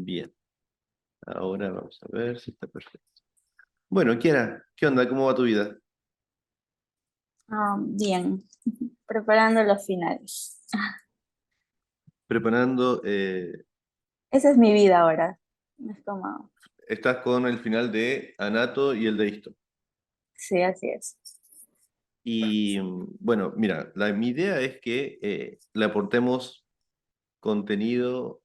Bien, ahora vamos a ver si está perfecto. Bueno, Kiara, ¿qué onda? ¿Cómo va tu vida? Bien, preparando los finales. Preparando, Esa es mi vida ahora. Es como, estás con el final de Anato y el de Isto. sí, así es. Y bueno, mira, mi idea es que le aportemos contenido,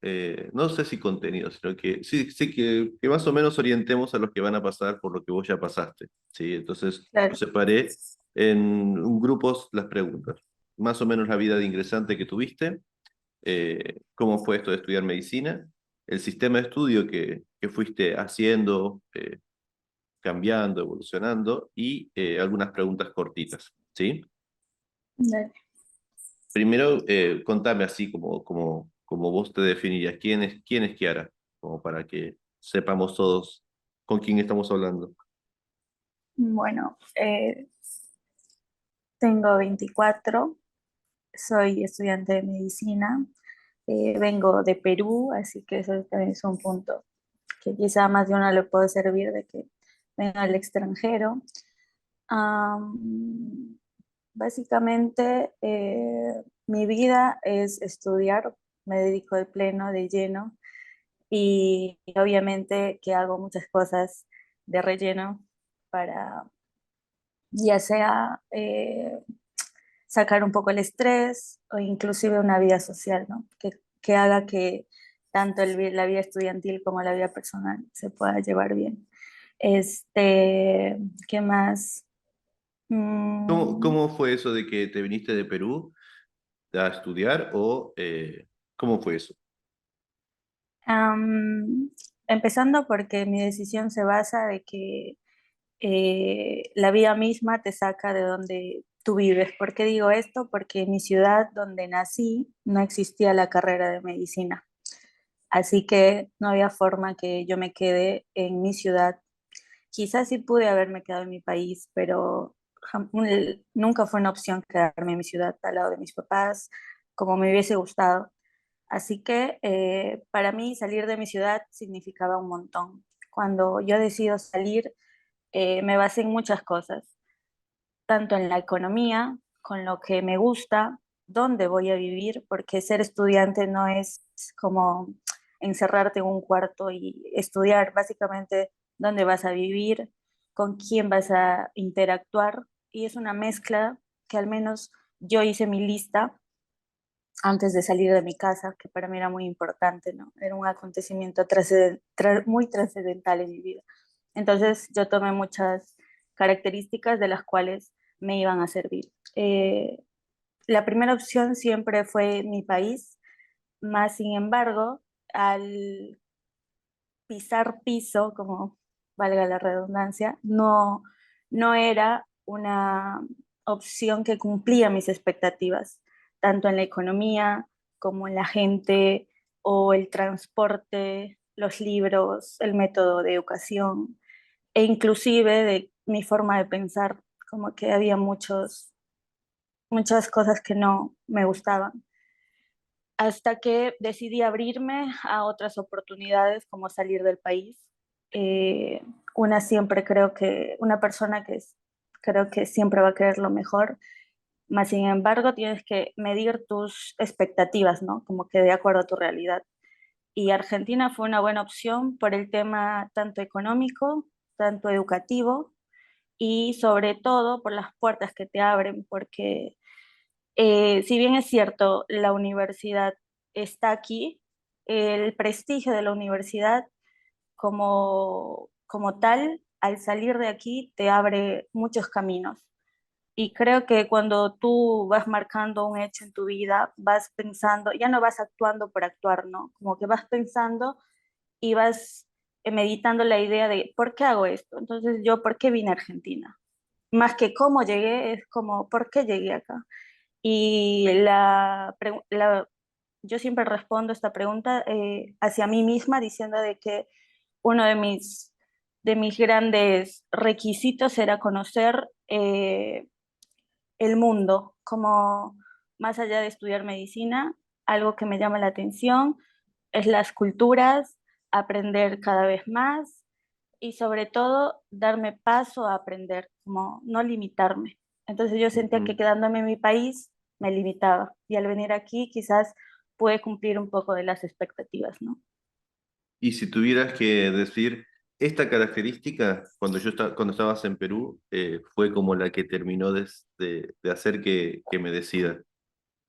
no sé si contenido, sino que sí, sí que más o menos orientemos a los que van a pasar por lo que vos ya pasaste, ¿sí? Entonces, yo Claro. separé en grupos las preguntas. Más o menos la vida de ingresante que tuviste, cómo fue esto de estudiar medicina, el sistema de estudio que fuiste haciendo, cambiando, evolucionando y algunas preguntas cortitas, ¿sí? Dale. Primero, contame así como vos te definirías. ¿Quién es Kiara? Como para que sepamos todos con quién estamos hablando. Bueno, tengo 24, soy estudiante de medicina, vengo de Perú, así que eso también es un punto que quizá a más de uno le puede servir de que venga al extranjero. Am, Básicamente, mi vida es estudiar, me dedico de pleno, de lleno, y obviamente que hago muchas cosas de relleno para ya sea sacar un poco el estrés o inclusive una vida social, ¿no? Que haga que tanto la vida estudiantil como la vida personal se pueda llevar bien. ¿Qué más? Mm, ¿Cómo fue eso de que te viniste de Perú a estudiar o cómo fue eso? am, Empezando porque mi decisión se basa de que la vida misma te saca de donde tú vives. ¿Por qué digo esto? Porque en mi ciudad donde nací no existía la carrera de medicina. Así que no había forma que yo me quede en mi ciudad. Quizás sí pude haberme quedado en mi país, pero nunca fue una opción quedarme en mi ciudad al lado de mis papás, como me hubiese gustado. Así que para mí salir de mi ciudad significaba un montón. Cuando yo decido salir, me basé en muchas cosas, tanto en la economía, con lo que me gusta, dónde voy a vivir, porque ser estudiante no es como encerrarte en un cuarto y estudiar, básicamente dónde vas a vivir, con quién vas a interactuar, y es una mezcla que al menos yo hice mi lista antes de salir de mi casa, que para mí era muy importante, ¿no? Era un acontecimiento muy trascendental en mi vida. Entonces yo tomé muchas características de las cuales me iban a servir. La primera opción siempre fue mi país, más sin embargo, al pisar piso, como valga la redundancia, no era una opción que cumplía mis expectativas, tanto en la economía como en la gente o el transporte, los libros, el método de educación e inclusive de mi forma de pensar, como que había muchas cosas que no me gustaban hasta que decidí abrirme a otras oportunidades como salir del país. Eh, una siempre creo que, una persona creo que siempre va a querer lo mejor, más sin embargo tienes que medir tus expectativas, ¿no? Como que de acuerdo a tu realidad. Y Argentina fue una buena opción por el tema tanto económico, tanto educativo y sobre todo por las puertas que te abren, porque si bien es cierto, la universidad está aquí, el prestigio de la universidad como tal, al salir de aquí, te abre muchos caminos. Y creo que cuando tú vas marcando un hecho en tu vida, vas pensando, ya no vas actuando por actuar, ¿no? Como que vas pensando y vas meditando la idea de, ¿por qué hago esto? Entonces, yo, ¿por qué vine a Argentina? Más que cómo llegué, es como, ¿por qué llegué acá? Y yo siempre respondo esta pregunta hacia mí misma diciendo de que uno de mis grandes requisitos era conocer el mundo, como más allá de estudiar medicina, algo que me llama la atención es las culturas, aprender cada vez más y sobre todo darme paso a aprender, como no limitarme. Entonces yo sentía que Ujú. quedándome en mi país me limitaba y al venir aquí quizás pude cumplir un poco de las expectativas, ¿no? Y si tuvieras que decir, esta característica, cuando estabas en Perú, fue como la que terminó de hacer que me decida.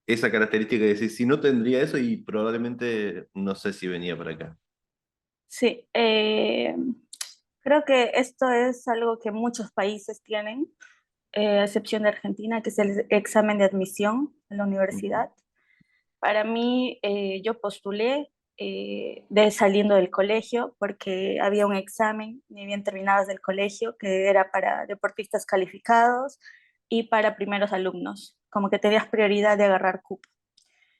Esa característica de decir, si no tendría eso y probablemente no sé si venía para acá. Sí, creo que esto es algo que muchos países tienen, a excepción de Argentina, que es el examen de admisión a la Ujú, universidad. Para mí, yo postulé de saliendo del colegio porque había un examen, ni bien terminabas del colegio, que era para deportistas calificados y para primeros alumnos, como que tenías prioridad de agarrar cupo.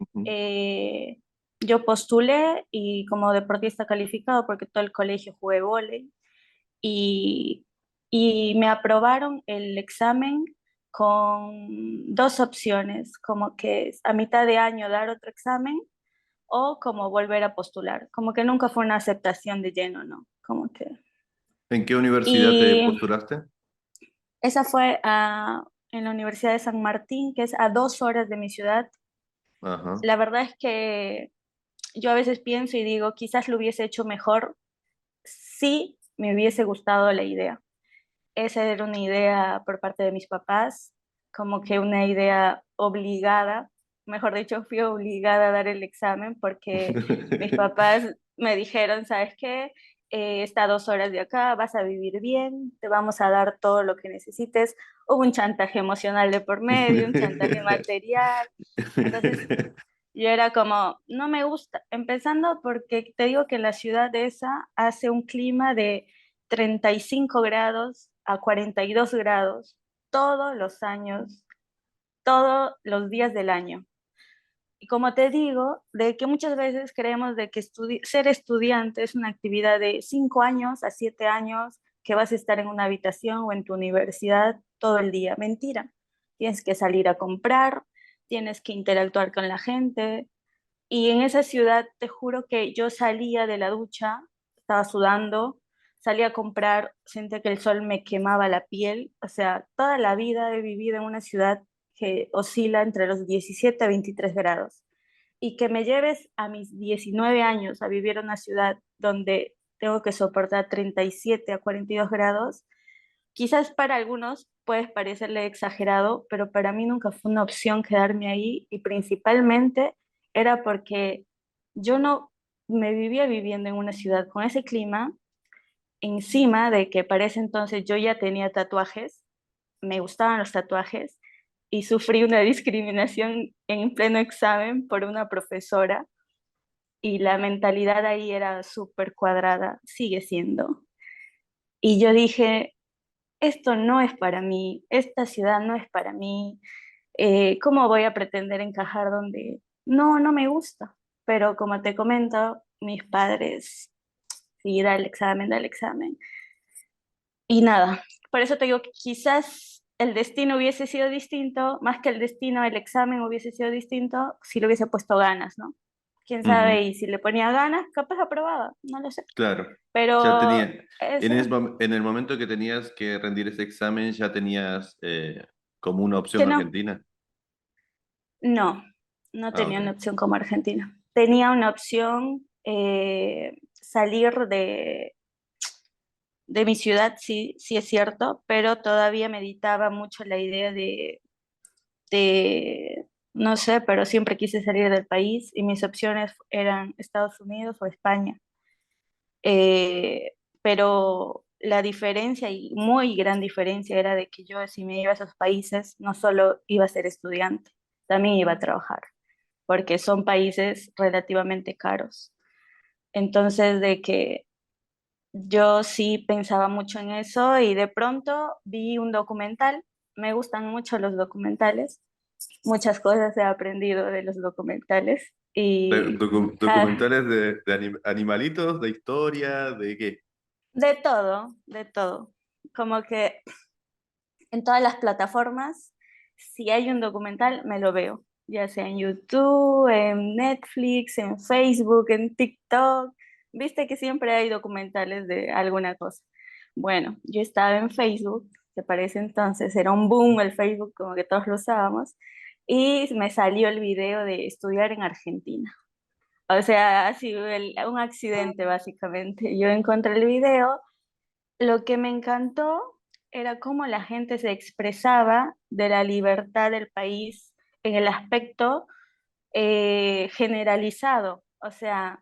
ujú. Eh, yo postulé y como deportista calificado, porque todo el colegio jugué vóley, y, y me aprobaron el examen con dos opciones, como que a mitad de año dar otro examen o como volver a postular, como que nunca fue una aceptación de lleno, ¿no? Como que... ¿En qué universidad te Y postulaste? esa fue en la Universidad de San Martín, que es a 2 horas de mi ciudad. Ajá. La verdad es que yo a veces pienso y digo, quizás lo hubiese hecho mejor si me hubiese gustado la idea. Esa era una idea por parte de mis papás, como que una idea obligada, mejor dicho, fui obligada a dar el examen porque mis papás me dijeron, ¿sabes qué? Está a 2 horas de acá, vas a vivir bien, te vamos a dar todo lo que necesites. Hubo un chantaje emocional de por medio, un chantaje material. Entonces yo era como, no me gusta, empezando porque te digo que la ciudad esa hace un clima de 35 grados a 42 grados todos los años, todos los días del año. Y como te digo, de que muchas veces creemos de que ser estudiante es una actividad de 5 años a 7 años que vas a estar en una habitación o en tu universidad todo el día. Mentira. Tienes que salir a comprar, tienes que interactuar con la gente, y en esa ciudad, te juro que yo salía de la ducha, estaba sudando, salía a comprar, sentía que el sol me quemaba la piel. O sea, toda la vida he vivido en una ciudad que oscila entre los 17 a 23 grados. Y que me lleves a mis 19 años a vivir en una ciudad donde tengo que soportar 37 a 42 grados, quizás para algunos puede parecerle exagerado, pero para mí nunca fue una opción quedarme ahí y principalmente era porque yo no me vivía viviendo en una ciudad con ese clima, encima de que para ese entonces yo ya tenía tatuajes, me gustaban los tatuajes y sufrí una discriminación en pleno examen por una profesora y la mentalidad ahí era súper cuadrada, sigue siendo. Y yo dije, esto no es para mí, esta ciudad no es para mí, ¿cómo voy a pretender encajar donde no me gusta? Pero como te comento, mis padres, sí, da el examen. Y nada, por eso te digo que quizás el destino hubiese sido distinto, más que el destino, el examen hubiese sido distinto si le hubiese puesto ganas, ¿no? Quién sabe, Ujú. y si le ponía ganas, capaz aprobaba, no lo sé. Claro, ya Pero tenía, eso, en el momento que tenías que rendir ese examen, ya tenías como una opción que no, Argentina. no, no Ah, tenía una ok. opción como Argentina. Tenía una opción salir de mi ciudad, sí, sí es cierto, pero todavía meditaba mucho la idea no sé, pero siempre quise salir del país y mis opciones eran Estados Unidos o España. Pero la diferencia, y muy gran diferencia, era de que yo si me iba a esos países, no solo iba a ser estudiante, también iba a trabajar, porque son países relativamente caros. Entonces, de que yo sí pensaba mucho en eso y de pronto vi un documental, me gustan mucho los documentales, muchas cosas he aprendido de los documentales y Documentales de animalitos, de historia, de qué. de todo, de todo. Como que en todas las plataformas, si hay un documental, me lo veo, ya sea en YouTube, en Netflix, en Facebook, en TikTok. Viste que siempre hay documentales de alguna cosa. Bueno, yo estaba en Facebook, que parece entonces era un boom el Facebook, como que todos lo usábamos, y me salió el video de estudiar en Argentina. O sea, ha sido un accidente básicamente. Yo encontré el video, lo que me encantó era cómo la gente se expresaba de la libertad del país en el aspecto generalizado. O sea,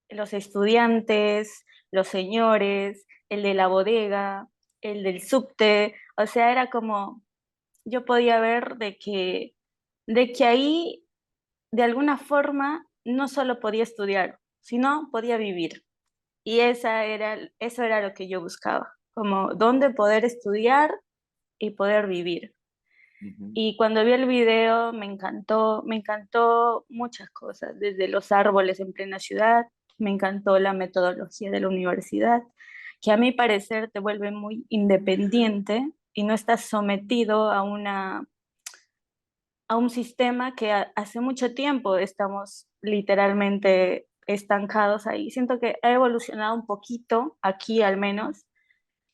los estudiantes, los señores, el de la bodega, el del subte, o sea, era como, yo podía ver de que ahí, de alguna forma, no solo podía estudiar, sino podía vivir. Y eso era lo que yo buscaba, como dónde poder estudiar y poder vivir. Ujú. Y cuando vi el video me encantó muchas cosas, desde los árboles en plena ciudad, me encantó la metodología de la universidad, que a mi parecer te vuelve muy independiente y no estás sometido a un sistema que hace mucho tiempo estamos literalmente estancados ahí. Siento que ha evolucionado un poquito, aquí al menos,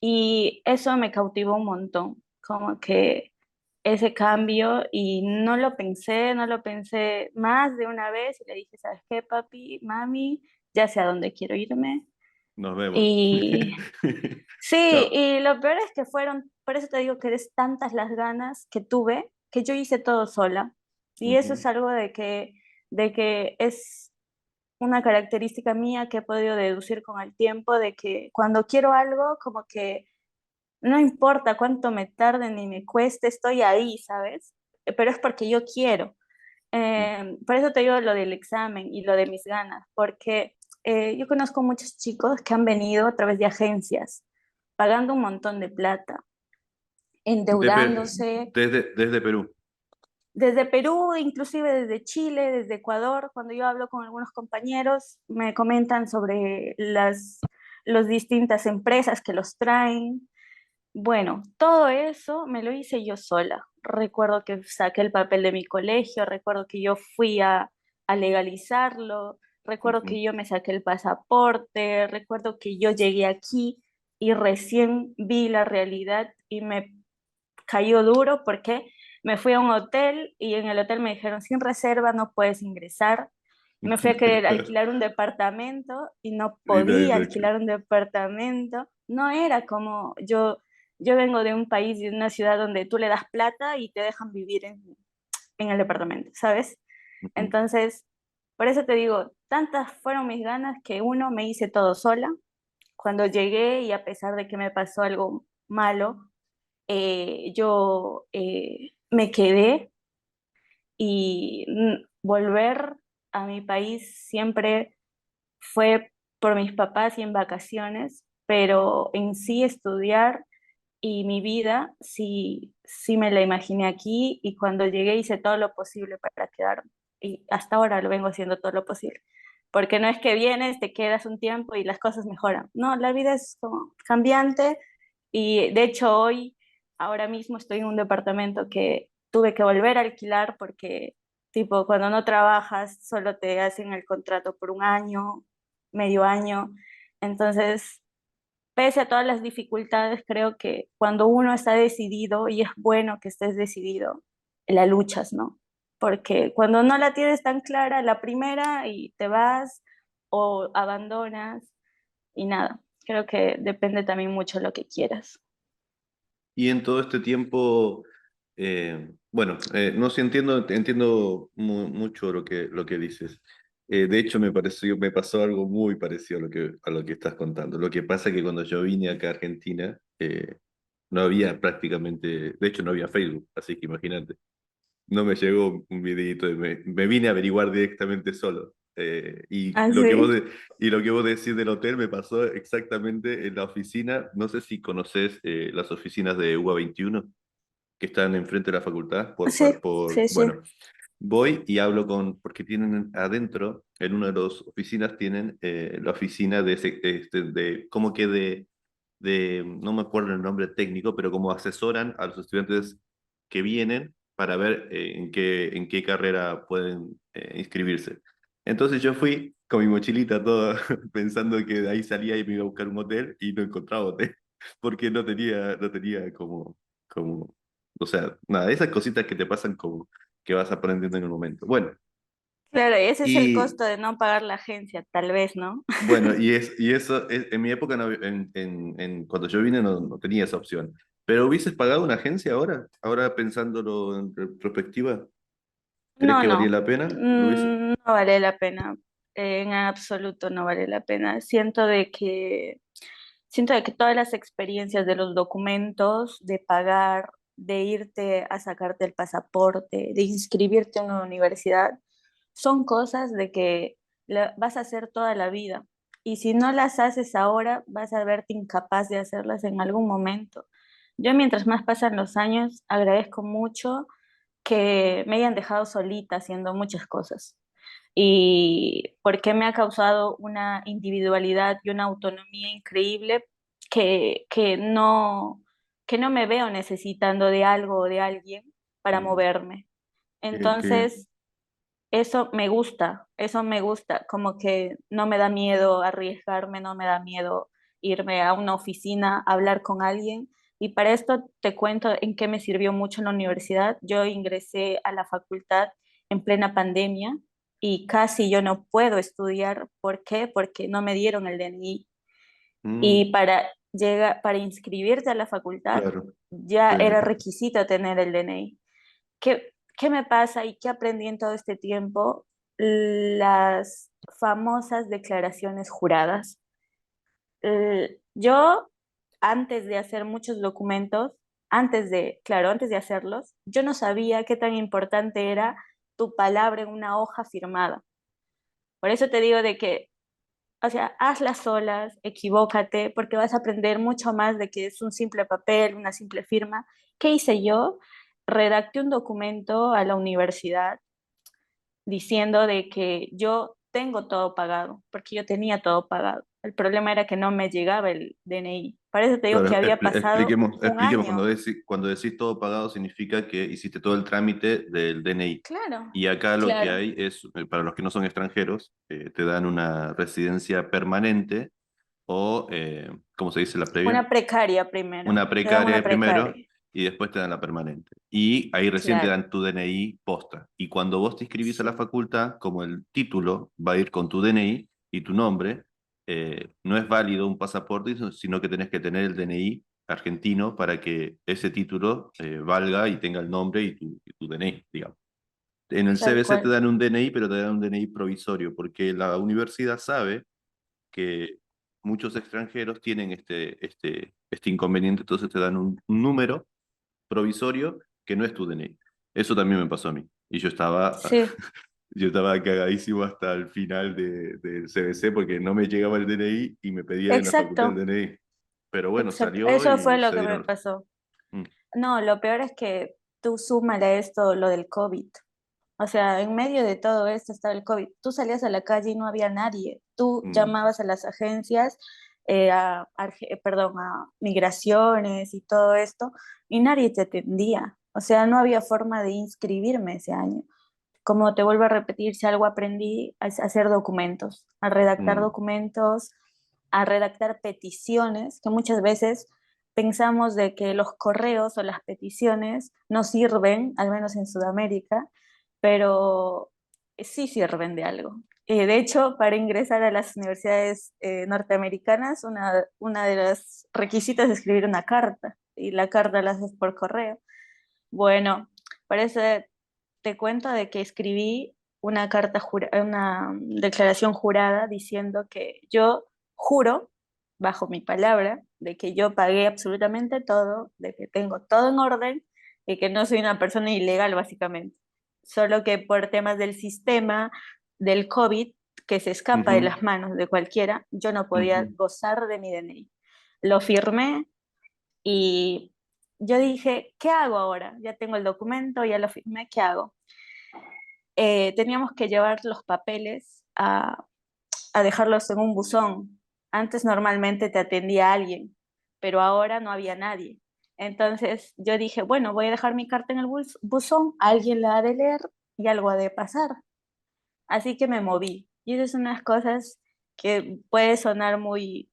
y eso me cautivó un montón, como que ese cambio y no lo pensé más de una vez y le dije, ¿sabes qué, papi, mami? Ya sé a dónde quiero irme. Nos vemos. Y sí, Chao. y lo peor es que fueron, por eso te digo que es tantas las ganas que tuve que yo hice todo sola. Y eso es Ujú. algo de que es una característica mía que he podido deducir con el tiempo, de que cuando quiero algo, como que no importa cuánto me tarde ni me cueste, estoy ahí, ¿sabes? Pero es porque yo quiero. Por eso te digo lo del examen y lo de mis ganas, porque yo conozco muchos chicos que han venido a través de agencias, pagando un montón de plata, De endeudándose, desde Perú. desde Perú, inclusive desde Chile, desde Ecuador. Cuando yo hablo con algunos compañeros, me comentan sobre las distintas empresas que los traen. Bueno, todo eso me lo hice yo sola. Recuerdo que saqué el papel de mi colegio, recuerdo que yo fui a legalizarlo, recuerdo Ujú. que yo me saqué el pasaporte, recuerdo que yo llegué aquí y recién vi la realidad y me cayó duro porque me fui a un hotel y en el hotel me dijeron, sin reserva no puedes ingresar. Me fui a querer alquilar un departamento y no Y nadie podía te deja. alquilar un departamento. No era como yo vengo de un país, de una ciudad donde tú le das plata y te dejan vivir en el departamento, ¿sabes? Ujú. Entonces, por eso te digo, tantas fueron mis ganas que uno me hice todo sola. Cuando llegué y a pesar de que me pasó algo malo, yo me quedé y volver a mi país siempre fue por mis papás y en vacaciones, pero en sí estudiar y mi vida sí, sí me la imaginé aquí y cuando llegué hice todo lo posible para quedarme y hasta ahora lo vengo haciendo todo lo posible. Porque no es que vienes, te quedas un tiempo y las cosas mejoran. No, la vida es como cambiante y de hecho hoy, ahora mismo estoy en un departamento que tuve que volver a alquilar porque tipo cuando no trabajas solo te hacen el contrato por un año, medio año. Entonces, pese a todas las dificultades, creo que cuando uno está decidido, y es bueno que estés decidido, la luchas, ¿no? Porque cuando no la tienes tan clara, la primera y te vas o abandonas y nada, creo que depende también mucho lo que quieras. Y en todo este tiempo, bueno, no sé, entiendo mucho lo que dices. De hecho, me pasó algo muy parecido a lo que estás contando. Lo que pasa es que cuando yo vine acá a Argentina, no había prácticamente, de hecho no había Facebook, así que imagínate. No me llegó un videito, me vine a averiguar directamente solo. Ah, sí. Y lo que vos decís del hotel me pasó exactamente en la oficina. No sé si conoces las oficinas de UBA 21 que están enfrente de la facultad. Sí, sí, sí. Bueno, voy y hablo porque tienen adentro, en una de las oficinas, tienen la oficina de como que no me acuerdo el nombre técnico, pero como asesoran a los estudiantes que vienen para ver en qué carrera pueden inscribirse. Entonces yo fui con mi mochilita toda, pensando que de ahí salía y me iba a buscar un hotel y no encontraba hotel, porque no tenía como, o sea, nada, esas cositas que te pasan como que vas aprendiendo en el momento. Bueno, Claro, ese es el y costo de no pagar la agencia, tal vez, ¿no? bueno, y eso, en mi época, cuando yo vine no tenía esa opción. Pero ¿hubieses pagado una agencia ahora? Ahora pensándolo en retrospectiva, ¿crees No, que valía no, la pena? ¿Lo hubiese? no vale la pena, en absoluto no vale la pena. Siento de que todas las experiencias de los documentos, de pagar, de irte a sacarte el pasaporte, de inscribirte en una universidad, son cosas de que vas a hacer toda la vida. Y si no las haces ahora, vas a verte incapaz de hacerlas en algún momento. Yo mientras más pasan los años, agradezco mucho que me hayan dejado solita haciendo muchas cosas y porque me ha causado una individualidad y una autonomía increíble que no me veo necesitando de algo o de alguien para Mm, moverme. que, Entonces, eso me gusta, como que no me da miedo arriesgarme, no me da miedo irme a una oficina a hablar con alguien. Y para esto te cuento en qué me sirvió mucho en la universidad. Yo ingresé a la facultad en plena pandemia y casi yo no puedo estudiar. ¿Por qué? Porque no me dieron el DNI. mm, Y para inscribirte a la facultad claro. ya era te- requisito tener el DNI. ¿Qué me pasa y qué aprendí en todo este tiempo? Las famosas declaraciones juradas. Yo, antes de hacer muchos documentos, antes de hacerlos, yo no sabía qué tan importante era tu palabra en una hoja firmada. Por eso te digo de que, o sea, hazlas solas, equivócate, porque vas a aprender mucho más de que es un simple papel, una simple firma. ¿Qué hice yo? Redacté un documento a la universidad diciendo de que yo tengo todo pagado, porque yo tenía todo pagado. El problema era que no me llegaba el DNI. Para eso te digo que Claro, había pasado un expliquemos, año. cuando decís todo pagado significa que hiciste todo el trámite del DNI. Claro, Y acá lo que claro. hay es, para los que no son extranjeros, te dan una residencia permanente o, ¿cómo se dice la previa? Una precaria primero. Una Te dan precaria una de primero precaria. y después te dan la permanente. Y ahí recién te Claro, dan tu DNI posta. Y cuando vos te inscribís a la facultad, como el título va a ir con tu DNI y tu nombre, no es válido un pasaporte, sino que tenés que tener el DNI argentino para que ese título valga y tenga el nombre y tu DNI, digamos. En el tal CBC te cual. dan un DNI, pero te dan un DNI provisorio, porque la universidad sabe que muchos extranjeros tienen este inconveniente, entonces te dan un número provisorio que no es tu DNI. Eso también me pasó a mí. Y yo estaba, Sí, yo estaba cagadísimo hasta el final del CBC porque no me llegaba el DNI y me pedían en la facultad el exacto, DNI. Pero bueno, exacto. salió Eso fue y lo se que me dieron. pasó. Mm, No, lo peor es que tú súmale a esto lo del COVID. O sea, en medio de todo esto estaba el COVID. Tú salías a la calle y no había nadie. Tú mm, llamabas a las agencias, perdón, a migraciones y todo esto, y nadie te atendía. O sea, no había forma de inscribirme ese año. Como te vuelvo a repetir, si algo aprendí, es hacer documentos, a redactar mm, documentos, a redactar peticiones, que muchas veces pensamos de que los correos o las peticiones no sirven, al menos en Sudamérica, pero sí sirven de algo. De hecho, para ingresar a las universidades norteamericanas, una de los requisitos es escribir una carta, y la carta la haces por correo. Bueno, parece, te cuento de que escribí una declaración jurada diciendo que yo juro, bajo mi palabra, de que yo pagué absolutamente todo, de que tengo todo en orden y que no soy una persona ilegal, básicamente. Solo que por temas del sistema del COVID, que se escapa de ujú, las manos de cualquiera, yo no podía ujú. gozar de mi DNI. Lo firmé y yo dije, ¿qué hago ahora? Ya tengo el documento, ya lo firmé, ¿qué hago? Teníamos que llevar los papeles a dejarlos en un buzón. Antes normalmente te atendía alguien, pero ahora no había nadie. Entonces yo dije, bueno, voy a dejar mi carta en el buzón, alguien la ha de leer y algo ha de pasar. Así que me moví. Y esas son unas cosas que puede sonar muy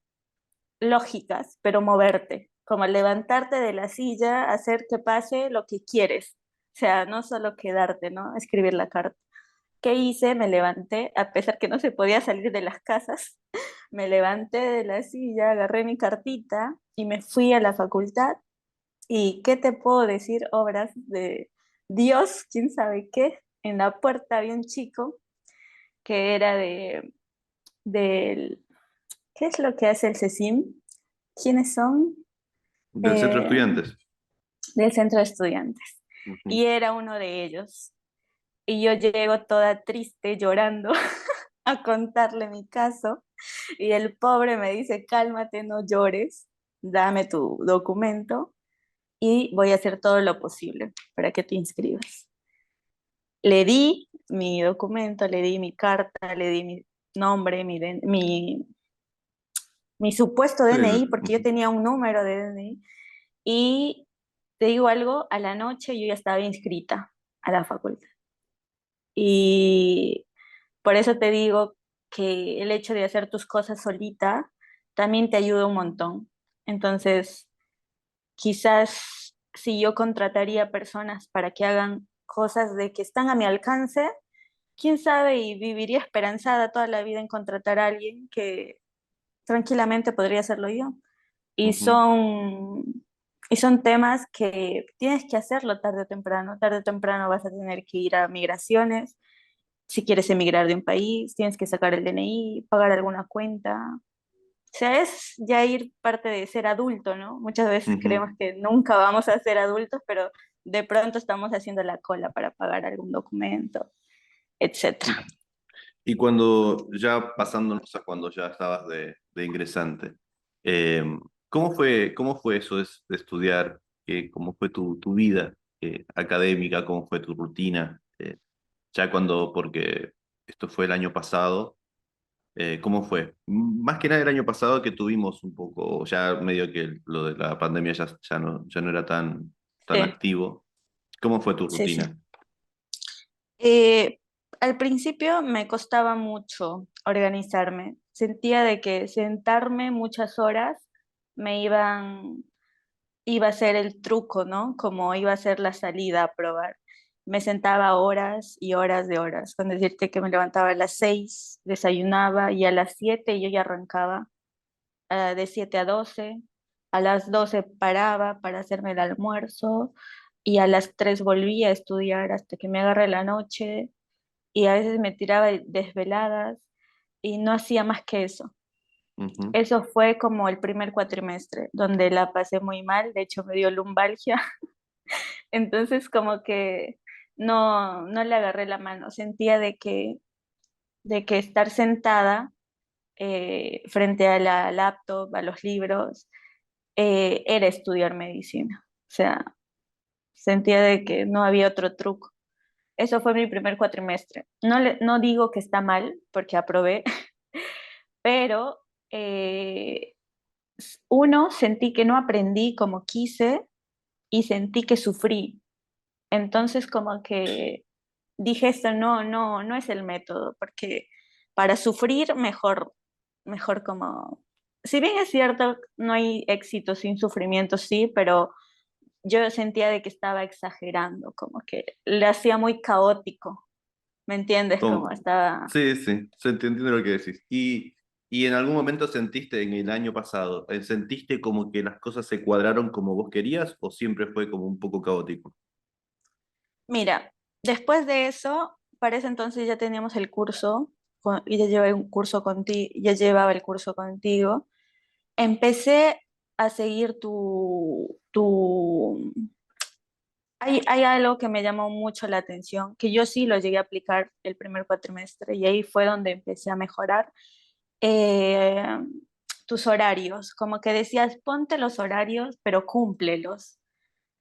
lógicas, pero moverte, como levantarte de la silla, hacer que pase lo que quieres. O sea, no solo quedarte, ¿no? Escribir la carta. ¿Qué hice? Me levanté, a pesar que no se podía salir de las casas, me levanté de la silla, agarré mi cartita y me fui a la facultad. ¿Y qué te puedo decir? Obras de Dios, quién sabe qué. En la puerta había un chico que era del, ¿qué es lo que hace el CECIM? ¿Quiénes son? Del centro de Eh, estudiantes. del centro de estudiantes. Ujú. Y era uno de ellos. Y yo llego toda triste, llorando, a contarle mi caso. Y el pobre me dice, cálmate, no llores, dame tu documento y voy a hacer todo lo posible para que te inscribas. Le di mi documento, le di mi carta, le di mi nombre, mi supuesto Sí, DNI, porque yo ujú. tenía un número de DNI. Y te digo algo, a la noche yo ya estaba inscrita a la facultad. Y por eso te digo que el hecho de hacer tus cosas solita también te ayuda un montón. Entonces, quizás si yo contrataría personas para que hagan cosas de que están a mi alcance, quién sabe y viviría esperanzada toda la vida en contratar a alguien que tranquilamente podría hacerlo yo. Y Ujú. son, y son temas que tienes que hacerlo tarde o temprano. Tarde o temprano vas a tener que ir a migraciones. Si quieres emigrar de un país, tienes que sacar el DNI, pagar alguna cuenta. O sea, es ya ir parte de ser adulto, ¿no? Muchas veces Ujú. creemos que nunca vamos a ser adultos, pero de pronto estamos haciendo la cola para pagar algún documento, etcétera. Y cuando ya pasándonos a cuando ya estabas de ingresante, eh, cómo fue eso de estudiar? ¿Cómo fue tu vida académica? ¿Cómo fue tu rutina? Ya cuando, porque esto fue el año pasado, ¿cómo fue? Más que nada el año pasado que tuvimos un poco, ya medio que lo de la pandemia ya no era tan Sí, activo. ¿Cómo fue tu sí, sí. rutina? Eh, Al principio me costaba mucho organizarme. Sentía de que sentarme muchas horas me iba a ser el truco, ¿no? Como iba a ser la salida a probar. Me sentaba horas y horas de horas. Con decirte que me levantaba a las 6, desayunaba y a las 7 yo ya arrancaba, de 7 a 12. A las 12 paraba para hacerme el almuerzo y a las 3 volvía a estudiar hasta que me agarré la noche y a veces me tiraba desveladas y no hacía más que eso. Ujú. Eso fue como el primer cuatrimestre, donde la pasé muy mal, de hecho me dio lumbalgia, entonces como que no le agarré la mano, sentía de que estar sentada frente a la laptop, a los libros, era estudiar medicina, o sea, sentía de que no había otro truco. Eso fue mi primer cuatrimestre. No digo que está mal, porque aprobé, pero eh, uno, sentí que no aprendí como quise y sentí que sufrí. Entonces, como que dije esto no es el método, porque para sufrir mejor como, si bien es cierto, no hay éxito sin sufrimiento, sí, pero yo sentía de que estaba exagerando, como que le hacía muy caótico, ¿me entiendes? Como Como- estaba. Sí, sí, entiende lo que decís. Y en algún momento sentiste en el año pasado, ¿sentiste como que las cosas se cuadraron como vos querías o siempre fue como un poco caótico? Mira, después de eso, para ese entonces ya teníamos el curso, y ya llevaba un curso contigo, ya llevaba el curso contigo. Empecé a seguir hay algo que me llamó mucho la atención, que yo sí lo llegué a aplicar el primer cuatrimestre y ahí fue donde empecé a mejorar. eh, Tus horarios, como que decías, ponte los horarios, pero cúmplelos.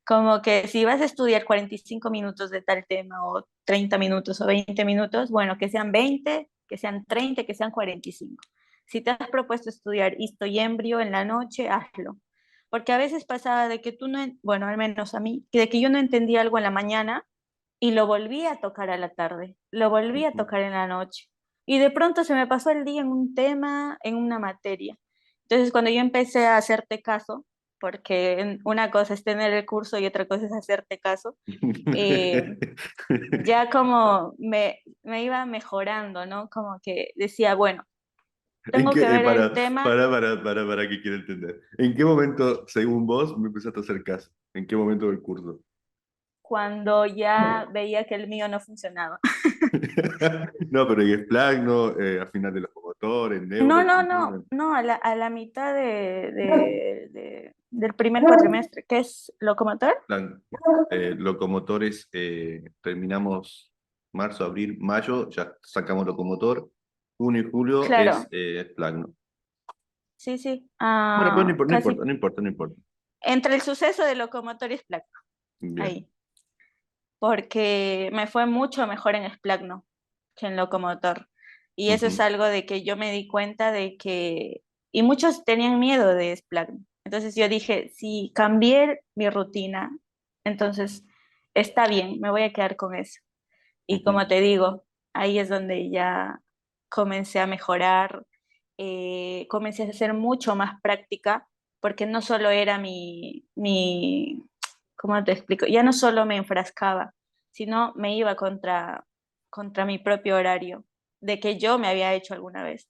Como que si vas a estudiar 45 minutos de tal tema o 30 minutos o 20 minutos, bueno, que sean 20, que sean 30, que sean 45. Si te has propuesto estudiar histo y embrio en la noche, hazlo. Porque a veces pasaba de que tú no, bueno, al menos a mí, que de que yo no entendía algo en la mañana y lo volví a tocar a la tarde, lo volví a Ujú. tocar en la noche. Y de pronto se me pasó el día en un tema, en una materia. Entonces, cuando yo empecé a hacerte caso, porque una cosa es tener el curso y otra cosa es hacerte caso, eh, ya como me iba mejorando, ¿no? Como que decía, bueno, ¿En tengo qué, que ver el para, tema para, que quiero entender. ¿En qué momento, según vos, me empezaste a hacer caso? ¿En qué momento del curso? cuando ya veía que el mío no funcionaba. No, pero en Splagno, al final de los motores, No, Neuro, no, ¿en qué no, momento? no, a la mitad del primer cuatrimestre, que es locomotor. Plan, locomotores, terminamos marzo, abril, mayo, ya sacamos locomotor. Junio y julio es Claro, Splagno. sí, sí, Bueno, pero no importa, no casi importa, no importa, no importa. entre el suceso de locomotor y Splagno, Bien. ahí, porque me fue mucho mejor en Splagno que en locomotor. Y eso es Ujú, algo de que yo me di cuenta de que, y muchos tenían miedo de Splagno. Entonces yo dije, si cambié mi rutina, entonces está bien, me voy a quedar con eso. Y ujú. como te digo, ahí es donde ya comencé a mejorar, comencé a ser mucho más práctica, porque no solo era ¿cómo te explico? Ya no solo me enfrascaba, sino me iba contra mi propio horario, de que yo me había hecho alguna vez.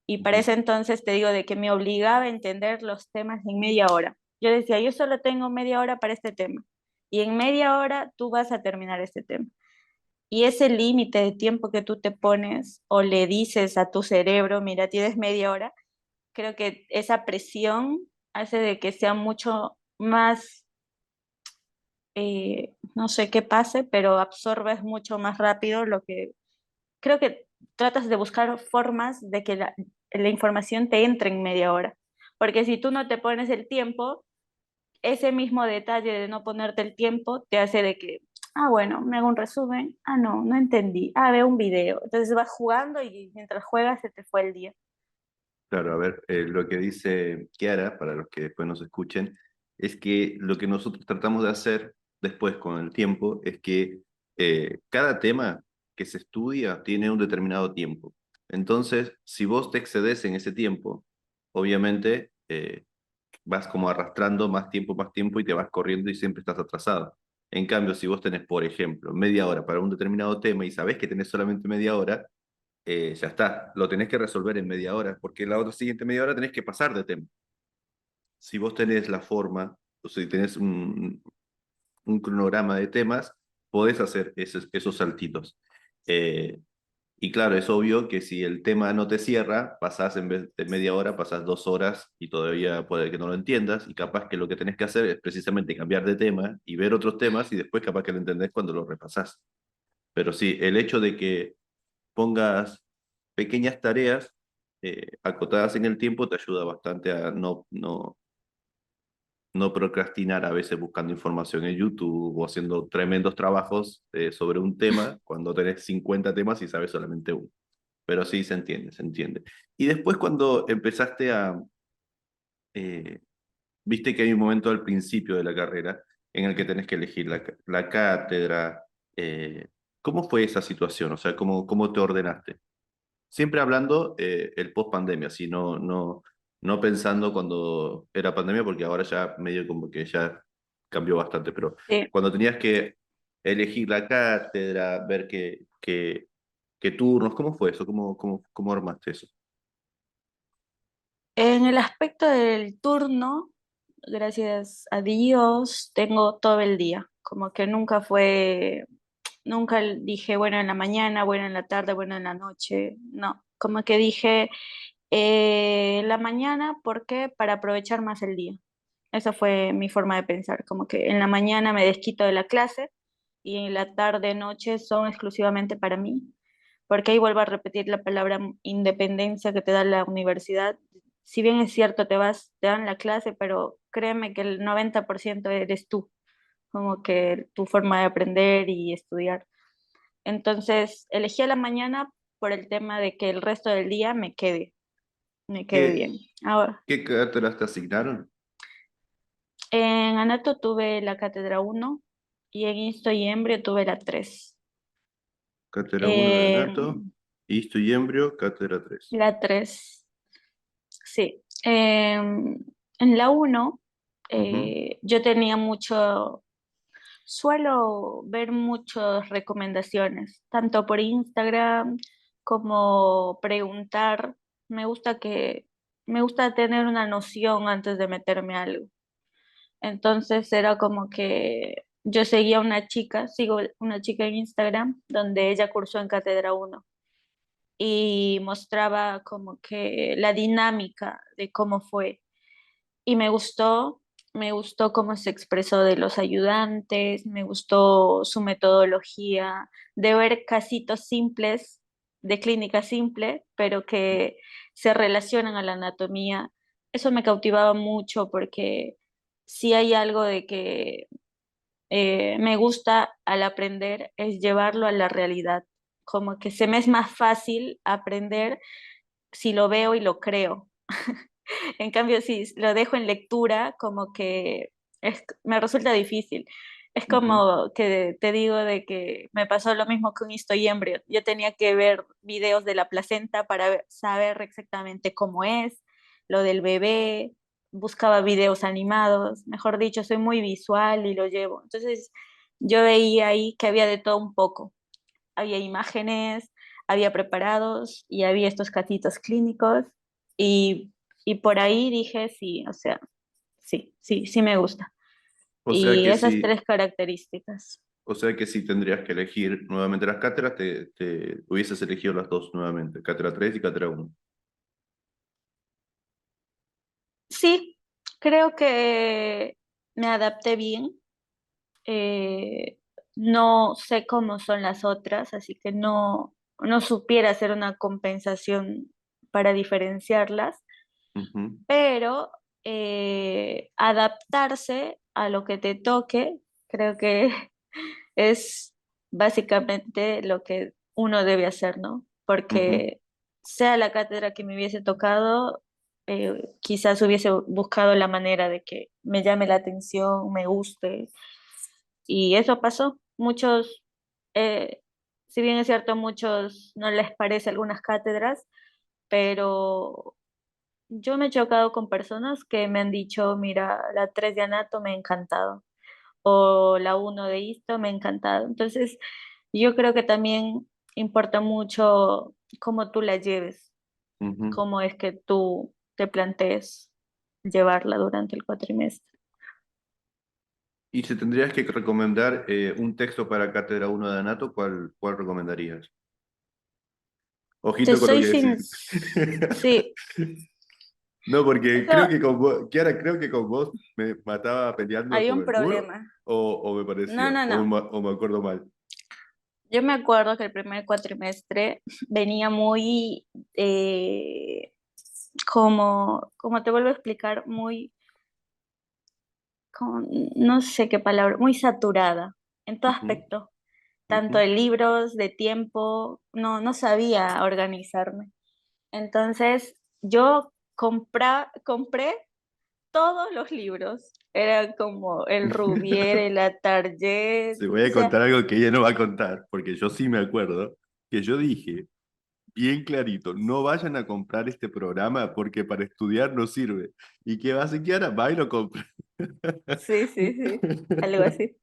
Y para Ujú. ese entonces te digo de que me obligaba a entender los temas en media hora. Yo decía, yo solo tengo media hora para este tema, y en media hora tú vas a terminar este tema. Y ese límite de tiempo que tú te pones o le dices a tu cerebro, mira, tienes media hora, creo que esa presión hace de que sea mucho más, no sé qué pase, pero absorbes mucho más rápido lo que creo que tratas de buscar formas de que la información te entre en media hora. Porque si tú no te pones el tiempo, ese mismo detalle de no ponerte el tiempo te hace de que, bueno, me hago un resumen, no, no entendí, veo un video. Entonces vas jugando y mientras juegas se te fue el día. Claro, a ver, lo que dice Kiara, para los que después nos escuchen, es que lo que nosotros tratamos de hacer después con el tiempo es que cada tema que se estudia tiene un determinado tiempo. Entonces, si vos te excedes en ese tiempo, obviamente vas como arrastrando más tiempo y te vas corriendo y siempre estás atrasado. En cambio, si vos tenés, por ejemplo, media hora para un determinado tema y sabés que tenés solamente media hora, ya está, lo tenés que resolver en media hora, porque la otra siguiente media hora tenés que pasar de tema. Si vos tenés la forma, o si tenés un cronograma de temas, podés hacer esos saltitos. Eh, y claro, es obvio que si el tema no te cierra, pasás en vez de media hora, pasás 2 horas y todavía puede que no lo entiendas, y capaz que lo que tenés que hacer es precisamente cambiar de tema y ver otros temas y después capaz que lo entendés cuando lo repasás. Pero sí, el hecho de que pongas pequeñas tareas acotadas en el tiempo te ayuda bastante a no procrastinar a veces buscando información en YouTube o haciendo tremendos trabajos sobre un tema cuando tenés 50 temas y sabes solamente uno. Pero sí se entiende, se entiende. Y después cuando empezaste eh, viste que hay un momento al principio de la carrera en el que tenés que elegir la cátedra. ¿Cómo fue esa situación? O sea, ¿cómo te ordenaste? Siempre hablando el post pandemia, así no pensando cuando era pandemia, porque ahora ya medio como que ya cambió bastante, pero Sí. cuando tenías que elegir la cátedra, ver qué turnos, ¿cómo fue eso? ¿Cómo armaste eso? En el aspecto del turno, gracias a Dios, tengo todo el día. Como que nunca dije, bueno, en la mañana, bueno, en la tarde, bueno, en la noche. No, como que dije, en la mañana, ¿por qué? Para aprovechar más el día. Esa fue mi forma de pensar, como que en la mañana me desquito de la clase y en la tarde, noche son exclusivamente para mí, porque ahí vuelvo a repetir la palabra independencia que te da la universidad. Si bien es cierto, te dan la clase, pero créeme que el 90% eres tú, como que tu forma de aprender y estudiar. Entonces, elegí a la mañana por el tema de que el resto del día me quede ¿Qué, bien. Ahora, qué cátedras te asignaron? en Anato tuve la cátedra uno y en Histo y Embrio tuve la 3. Cátedra 1 de Anato Histo y embrio, cátedra 3. La 3 sí. En la uno Ujú, yo tenía mucho, suelo ver muchas recomendaciones, tanto por Instagram como preguntar. Me gusta me gusta tener una noción antes de meterme a algo. Entonces era como que yo seguía una chica, sigo una chica en Instagram, donde ella cursó en Cátedra uno y mostraba como que la dinámica de cómo fue. Y me gustó cómo se expresó de los ayudantes, me gustó su metodología de ver casitos simples, de clínica simple, pero que se relacionan a la anatomía. Eso me cautivaba mucho porque sí hay algo de que me gusta al aprender es llevarlo a la realidad. Como que se me es más fácil aprender si lo veo y lo creo. En cambio, si lo dejo en lectura, como que me resulta difícil. Es ujú. como que te digo de que me pasó lo mismo con Histo y Embrio. Yo tenía que ver videos de la placenta para saber exactamente cómo es, lo del bebé, buscaba videos animados, mejor dicho, soy muy visual y lo llevo. Entonces, yo veía ahí que había de todo un poco. Había imágenes, había preparados y había estos casitos clínicos y, y por ahí dije, sí, o sea, sí me gusta. O sea Y que esas si, tres características. o sea que si tendrías que elegir nuevamente las cátedras, te hubieses elegido las dos nuevamente, cátedra 3 y cátedra 1. Sí, creo que me adapté bien. eh, no sé cómo son las otras, así que no supiera hacer una compensación para diferenciarlas, Ujú, pero adaptarse a lo que te toque, creo que es básicamente lo que uno debe hacer, ¿no? ujú. Porque sea la cátedra que me hubiese tocado, quizás hubiese buscado la manera de que me llame la atención, me guste, y eso pasó. Muchos, eh, si bien es cierto, a muchos no les parece algunas cátedras, pero yo me he chocado con personas que me han dicho, mira, la 3 de Anato me ha encantado, o la uno de Histo me ha encantado. Entonces, yo creo que también importa mucho cómo tú la lleves, Ujú. cómo es que tú te plantees llevarla durante el cuatrimestre. Y si tendrías que recomendar un texto para cátedra 1 de Anato, ¿cuál recomendarías? Te Ojito con lo soy que sin... decís. Sí, No, porque eso creo que con vos, Kiara, creo que con vos me mataba peleando hay con un el muro, problema. o me No, pareció, no, no. o me acuerdo mal. Yo me acuerdo que el primer cuatrimestre venía muy, como te vuelvo a explicar, muy, como- no sé qué palabra, muy saturada en todo Ujú, aspecto, tanto ujú. de libros, de tiempo, no sabía organizarme. Entonces, yo compré todos los libros. Era como el Rubier, el Atarjet, Se voy o a sea, contar algo que ella no va a contar, porque yo sí me acuerdo, que yo dije bien clarito, no vayan a comprar este programa porque para estudiar no sirve. ¿Y qué va a hacer Kiara? Va y lo compra. sí, algo así.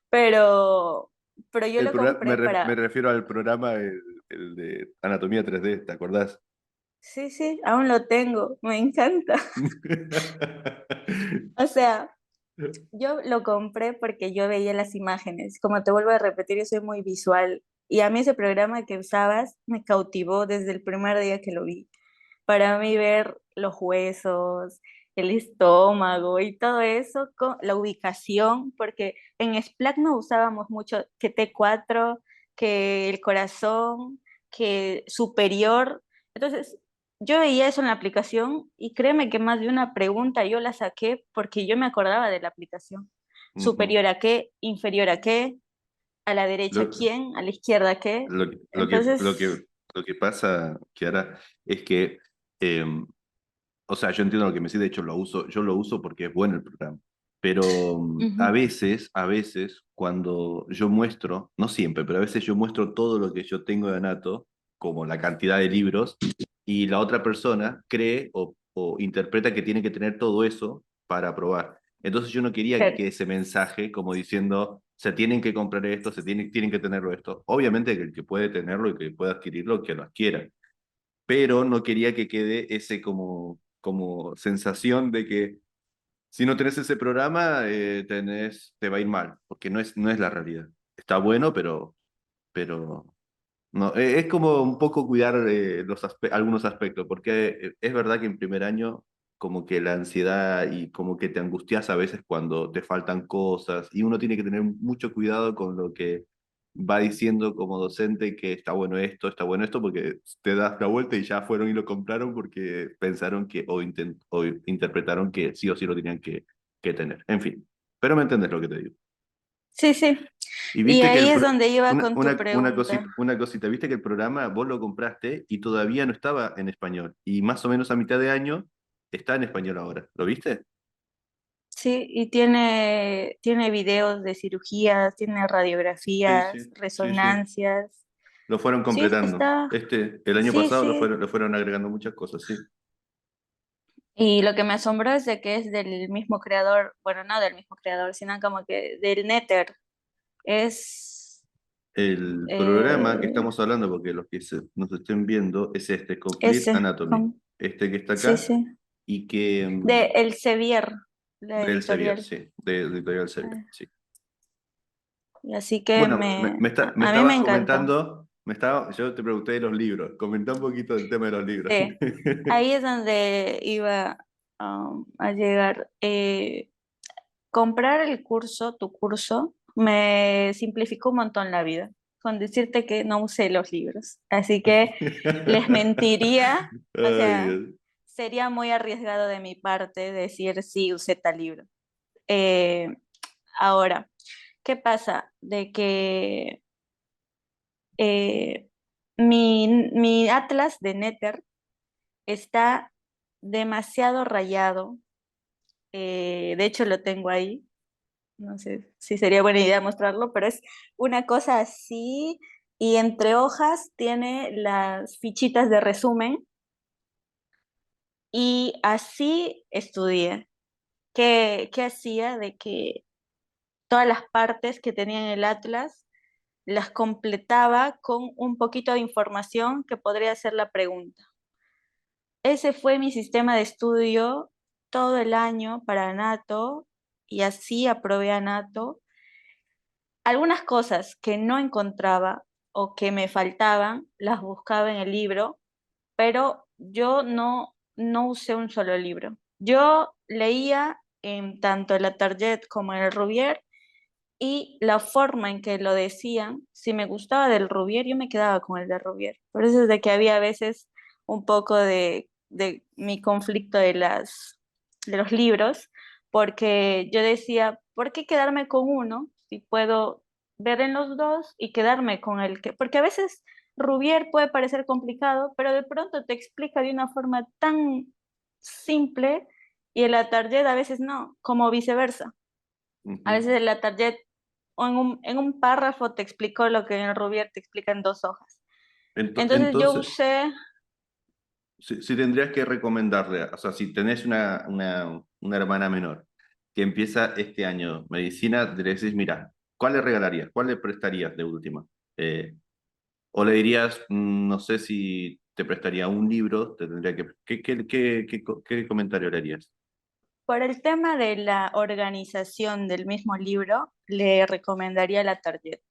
Pero, pero yo El lo programa, compré me para, refiero al programa el de Anatomía 3D, ¿te acordás? sí, aún lo tengo, me encanta. O sea, yo lo compré porque yo veía las imágenes. Como te vuelvo a repetir, yo soy muy visual y a mí ese programa que usabas me cautivó desde el primer día que lo vi. Para mí ver los huesos, el estómago y todo eso, con la ubicación, porque en SPLAC no usábamos mucho que T4, que el corazón, que superior. Entonces, yo veía eso en la aplicación y créeme que más de una pregunta yo la saqué porque yo me acordaba de la aplicación. Ujú. ¿Superior a qué? ¿Inferior a qué? ¿A la derecha Lo, quién? ¿A la izquierda qué? lo, lo que, lo Entonces, que, lo que pasa, Kiara, es que, o sea, yo entiendo lo que me decís, de hecho yo lo uso porque es bueno el programa, pero ujú, a veces, cuando yo muestro, no siempre, pero a veces yo muestro todo lo que yo tengo de Anato, como la cantidad de libros, y la otra persona cree o interpreta que tiene que tener todo eso para aprobar. Entonces yo no quería Pero, que ese mensaje, como diciendo, se tienen que comprar esto, tienen que tenerlo esto. Obviamente que el que puede tenerlo y que puede adquirirlo, que lo adquiera, pero no quería que quede ese como sensación de que si no tenés ese programa, te va a ir mal, porque no es la realidad. Está bueno, pero no, es como un poco cuidar algunos aspectos, porque es verdad que en primer año como que la ansiedad y como que te angustias a veces cuando te faltan cosas y uno tiene que tener mucho cuidado con lo que va diciendo como docente que está bueno esto, porque te das la vuelta y ya fueron y lo compraron porque pensaron que o interpretaron que sí o sí lo tenían que tener. En fin, pero me entendés lo que te digo. sí, sí. Y Y viste que ahí es donde iba con tu pregunta. una cosita, viste que el programa vos lo compraste y todavía no estaba en español. Y más o menos a mitad de año está en español ahora. ¿Lo viste? Sí, y tiene videos de cirugías, tiene Sí, radiografías, sí, sí, sí. resonancias. Lo fueron Sí, completando. está, El año sí, pasado sí. le fueron agregando muchas cosas, sí. Y lo que me asombró es de que es del mismo creador, bueno, no del mismo creador, sino como que del Nether. Es, El programa que eh, estamos hablando, porque los que nos estén viendo, es este, Complete ese, Anatomy. Este que está sí, acá sí. y que... De El Sevier, la del Sevier, editorial. sí. De Editorial Sevier, Ah, sí. y así que Bueno, me a mí me estabas encantó. comentando, yo te pregunté de los libros, comentá un poquito del tema de los libros. Sí, ahí es donde iba a llegar. Comprar el curso, tu curso, me simplificó un montón la vida, con decirte que no usé los libros. Así que les mentiría, o Ay, sea, Dios. sería muy arriesgado de mi parte decir sí, usé tal libro. Eh, Ahora, ¿qué pasa? De que eh, mi atlas de Nether está demasiado rayado. De hecho, lo tengo ahí. No sé si sería buena idea mostrarlo, pero es una cosa así y entre hojas tiene las fichitas de resumen y así estudié. ¿Qué hacía? De que todas las partes que tenía en el atlas las completaba con un poquito de información que podría ser la pregunta. Ese fue mi sistema de estudio todo el año para Anato y así aprobé Anato. Algunas cosas que no encontraba o que me faltaban, las buscaba en el libro, pero yo no usé un solo libro. Yo leía en tanto la Target como en el Rubier y la forma en que lo decían, si me gustaba del Rubier, yo me quedaba con el de Rubier. Por eso es de que había a veces un poco de mi conflicto de los libros, porque yo decía, ¿por qué quedarme con uno si puedo ver en los dos y quedarme con el que? Porque a veces Rubier puede parecer complicado, pero de pronto te explica de una forma tan simple y el Target a veces no, como viceversa. A Ujú. veces el Target o en un párrafo te explicó lo que en el Rubier te explica en dos hojas. Entonces yo Entonces, usé, si tendrías que recomendarle, o sea, si tenés una hermana menor que empieza este año medicina, le decís, mira, ¿cuál le regalarías? ¿Cuál le prestarías de última? Eh, o le dirías, no sé si te prestaría un libro, te tendría que... ¿Qué comentario le harías? por el tema de la organización del mismo libro, le recomendaría la Target,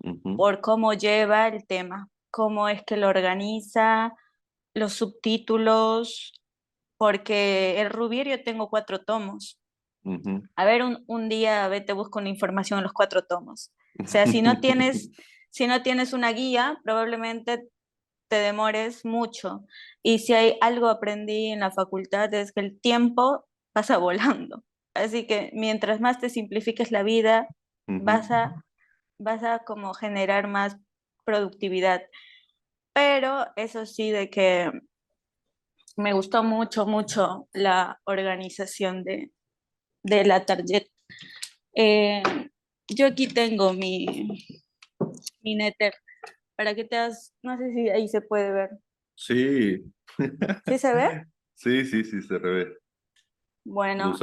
Ujú, por cómo lleva el tema, cómo es que lo organiza, los subtítulos, porque el Rubier yo tengo cuatro tomos. ujú. A ver, un día, a ver, te busco una información en los cuatro tomos. O sea, si no tienes una guía, probablemente te demores mucho. Y si hay algo aprendí en la facultad es que el tiempo pasa volando. Así que mientras más te simplifiques la vida, Ujú. vas a, vas a como generar más productividad. Pero eso sí, de que me gustó mucho, mucho la organización de la tarjeta. Eh, yo aquí tengo mi Nether. para que te das, no sé si ahí se puede ver. Sí. ¿Sí se ve? Sí, sí, sí, se revé. Bueno,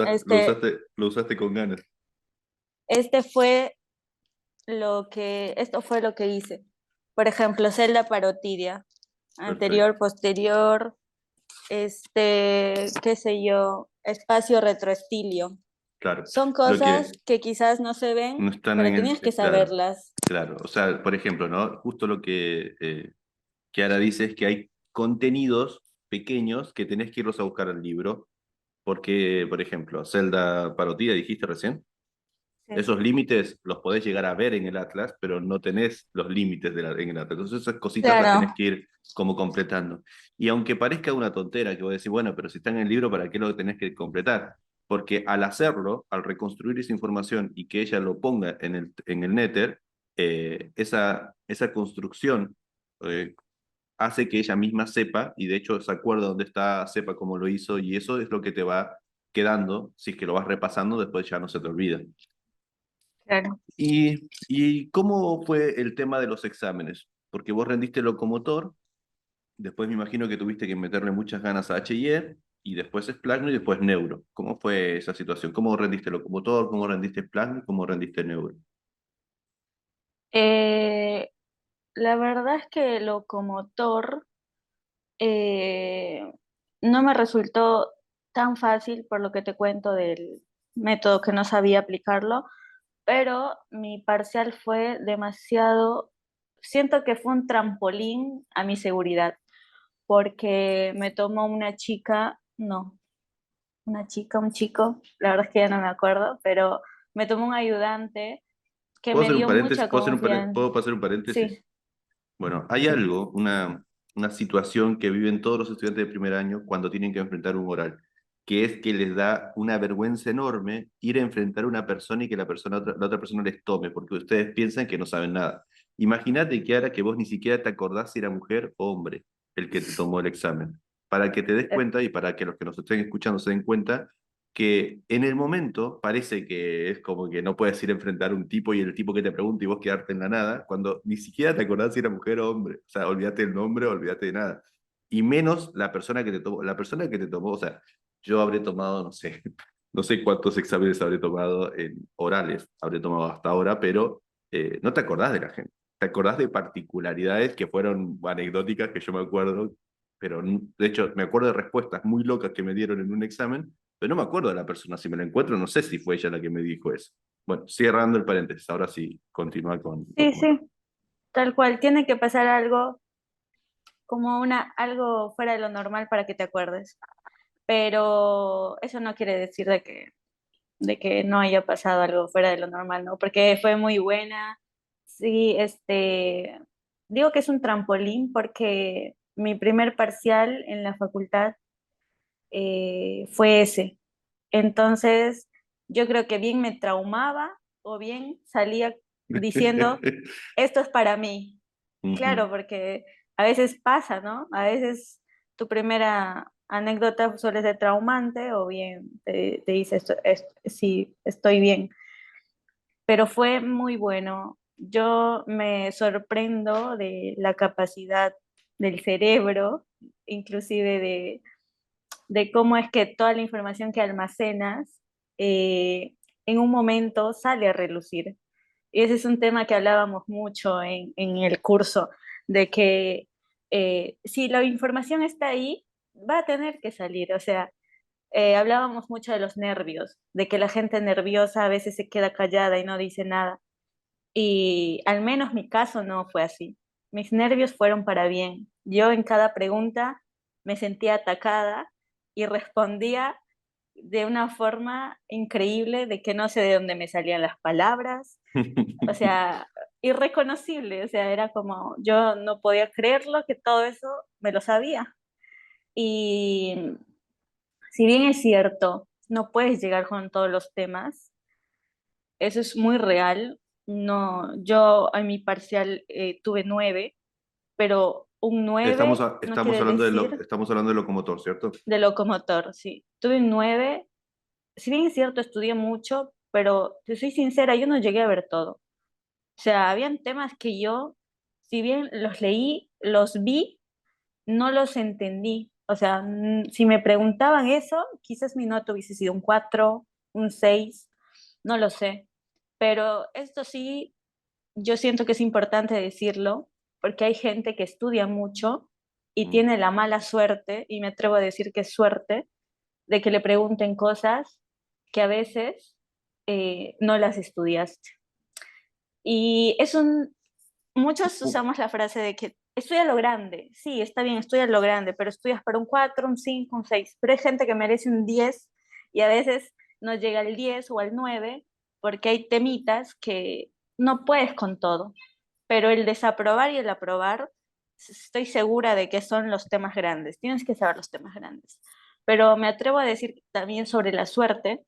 Lo usaste con ganas. este fue esto fue lo que hice. Por ejemplo, celda parotidia, Perfecto. anterior, posterior, qué sé yo, espacio retroestilio. Claro. Son Lo cosas que que quizás no se ven, no están pero en tenías que claro, saberlas. claro. O sea, por ejemplo, ¿no? Justo lo que ahora dice es que hay contenidos pequeños que tenés que irlos a buscar al libro. Porque, por ejemplo, celda parotida, dijiste recién. Sí. Esos límites los podés llegar a ver en el Atlas, pero no tenés los límites en el Atlas. Entonces esas cositas las tenés Claro, que ir como completando. Y aunque parezca una tontera, que vos decís, bueno, pero si está en el libro, ¿para qué lo tenés que completar? Porque al hacerlo, al reconstruir esa información y que ella lo ponga en el Nether, esa construcción eh, hace que ella misma sepa, y de hecho se acuerda dónde está, sepa cómo lo hizo, y eso es lo que te va quedando, si es que lo vas repasando, después ya no se te olvida. claro. ¿Y cómo fue el tema de los exámenes? Porque vos rendiste locomotor, después me imagino que tuviste que meterle muchas ganas a H&E, y después Splasno y después Neuro. ¿Cómo fue esa situación? ¿Cómo rendiste locomotor? ¿Cómo rendiste Splasno? ¿Y cómo rendiste Neuro? Eh, la verdad es que el locomotor no me resultó tan fácil por lo que te cuento del método que no sabía aplicarlo, pero mi parcial fue demasiado, siento que fue un trampolín a mi seguridad, porque me tomó una chica, no, una chica, un chico, la verdad es que ya no me acuerdo, pero me tomó un ayudante que ¿Puedo me hacer un dio paréntesis? mucha confianza. ¿Puedo pasar un Sí, paréntesis? Bueno, hay algo, una situación que viven todos los estudiantes de primer año cuando tienen que enfrentar un oral, que es que les da una vergüenza enorme ir a enfrentar a una persona y que la otra persona les tome, porque ustedes piensan que no saben nada. Imagínate que ahora que vos ni siquiera te acordás si era mujer o hombre el que te tomó el examen, para que te des eh, cuenta y para que los que nos estén escuchando se den cuenta que en el momento parece que es como que no puedes ir a enfrentar a un tipo y el tipo que te pregunta y vos quedarte en la nada, cuando ni siquiera te acordás si era mujer o hombre. O sea, olvídate el nombre, olvídate de nada. Y menos la persona que te tomó. La persona que te tomó, o sea, yo habré tomado, no sé, no sé cuántos exámenes habré tomado en orales, habré tomado hasta ahora, pero no te acordás de la gente. Te acordás de particularidades que fueron anecdóticas que yo me acuerdo, pero de hecho me acuerdo de respuestas muy locas que me dieron en un examen, pero no me acuerdo de la persona. Si me la encuentro, no sé si fue ella la que me dijo eso. Bueno, cerrando el paréntesis, ahora sí, continúa con sí, locomotor. sí, tal cual, tiene que pasar algo como algo fuera de lo normal para que te acuerdes. Pero eso no quiere decir de que no haya pasado algo fuera de lo normal, ¿no? Porque fue muy buena. Sí, digo que es un trampolín porque mi primer parcial en la facultad fue ese. Entonces, yo creo que bien me traumaba o bien salía diciendo, esto es para mí. Ujú. Claro, porque a veces pasa, ¿no? A veces tu primera anécdota suele ser traumante o bien te dice, sí, estoy bien. Pero fue muy bueno. Yo me sorprendo de la capacidad del cerebro, inclusive de cómo es que toda la información que almacenas en un momento sale a relucir. Y ese es un tema que hablábamos mucho en el curso, de que si la información está ahí, va a tener que salir. O sea, hablábamos mucho de los nervios, de que la gente nerviosa a veces se queda callada y no dice nada. Y al menos mi caso no fue así. Mis nervios fueron para bien. Yo en cada pregunta me sentía atacada y respondía de una forma increíble de que no sé de dónde me salían las palabras, o sea, irreconocible, o sea, era como, yo no podía creerlo que todo eso me lo sabía. Y si bien es cierto, no puedes llegar con todos los temas, eso es muy real. No, yo en mi parcial tuve 9, pero un 9 no quiere decir Estamos hablando de locomotor, ¿cierto? de locomotor, sí. Tuve un 9, si bien es cierto, estudié mucho, pero te soy sincera, yo no llegué a ver todo. O sea, habían temas que yo si bien los leí, los vi, no los entendí. O sea, si me preguntaban eso, quizás mi nota hubiese sido un 4, un 6, no lo sé. Pero esto sí, yo siento que es importante decirlo, porque hay gente que estudia mucho y Mm. tiene la mala suerte, y me atrevo a decir que es suerte, de que le pregunten cosas que a veces no las estudiaste. Y es un, muchos usamos la frase de que estudia lo grande. Sí, está bien, estudia lo grande, pero estudias para un 4, un 5, un 6. Pero hay gente que merece un 10 y a veces no llega al 10 o al 9 porque hay temitas que no puedes con todo. Pero el desaprobar y el aprobar, estoy segura de que son los temas grandes. Tienes que saber los temas grandes. Pero me atrevo a decir también sobre la suerte,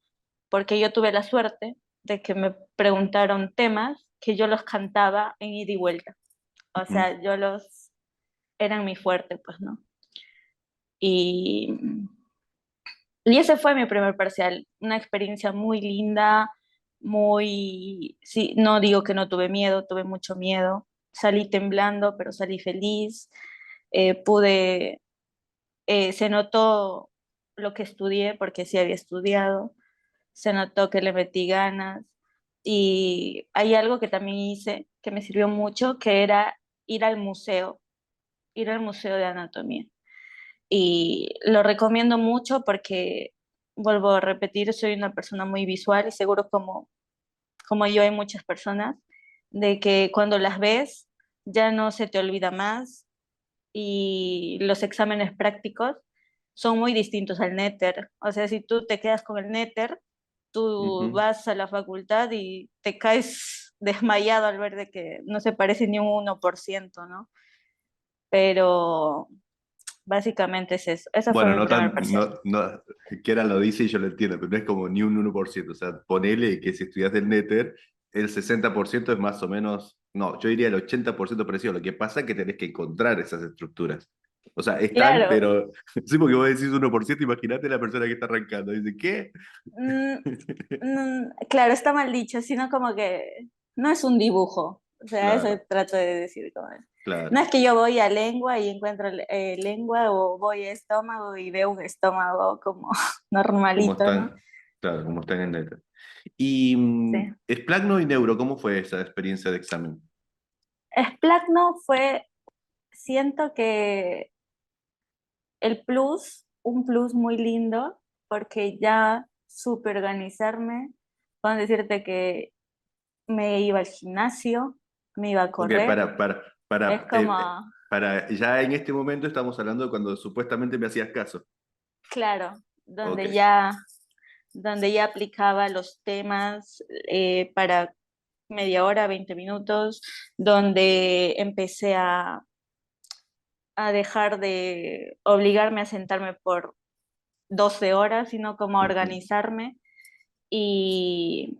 porque yo tuve la suerte de que me preguntaron temas que yo los cantaba en ida y vuelta. O Ujú. sea, yo los, eran mi fuerte, pues, ¿no? Y, y ese fue mi primer parcial, una experiencia muy linda, muy, sí, no digo que no tuve miedo, tuve mucho miedo, salí temblando, pero salí feliz, pude, se notó lo que estudié, porque sí había estudiado, se notó que le metí ganas, y hay algo que también hice que me sirvió mucho, que era ir al museo, ir al museo de anatomía. Y lo recomiendo mucho porque, vuelvo a repetir, soy una persona muy visual y seguro como yo hay muchas personas, de que cuando las ves ya no se te olvida más, y los exámenes prácticos son muy distintos al néter. O sea, si tú te quedas con el néter, tú Ujú. vas a la facultad y te caes desmayado al ver de que no se parece ni un 1%, ¿no? Pero básicamente es eso. Esa fue Bueno, mi no primer tan, parcial. no, no, Kiera lo dice y yo lo entiendo, pero no es como ni un 1%. O sea, ponele que si estudias del Nether, el 60% es más o menos, no, yo diría el 80% parecido. Lo que pasa es que tenés que encontrar esas estructuras. O sea, están, Claro, pero sí, porque vos decís 1%, imagínate la persona que está arrancando. Dice, ¿qué? mm, claro, está mal dicho, sino como que no es un dibujo. O sea, eso Claro, trato de decir. No claro. es que yo voy a lengua y encuentro lengua, o voy a estómago y veo un estómago como ¿Cómo normalito, ¿no? están? Claro, cómo están en Nether. Y Sí. Splagno y Neuro, ¿cómo fue esa experiencia de examen? Splagno fue, siento que el plus, un plus muy lindo, porque ya supe organizarme, puedo decirte que me iba al gimnasio, me iba a Ok, correr, es como, ya en este momento estamos hablando de cuando supuestamente me hacías caso. claro, Ok. donde ya aplicaba los temas para media hora, 20 minutos, donde empecé a dejar de obligarme a sentarme por 12 horas, sino como a Ujú. organizarme. Y,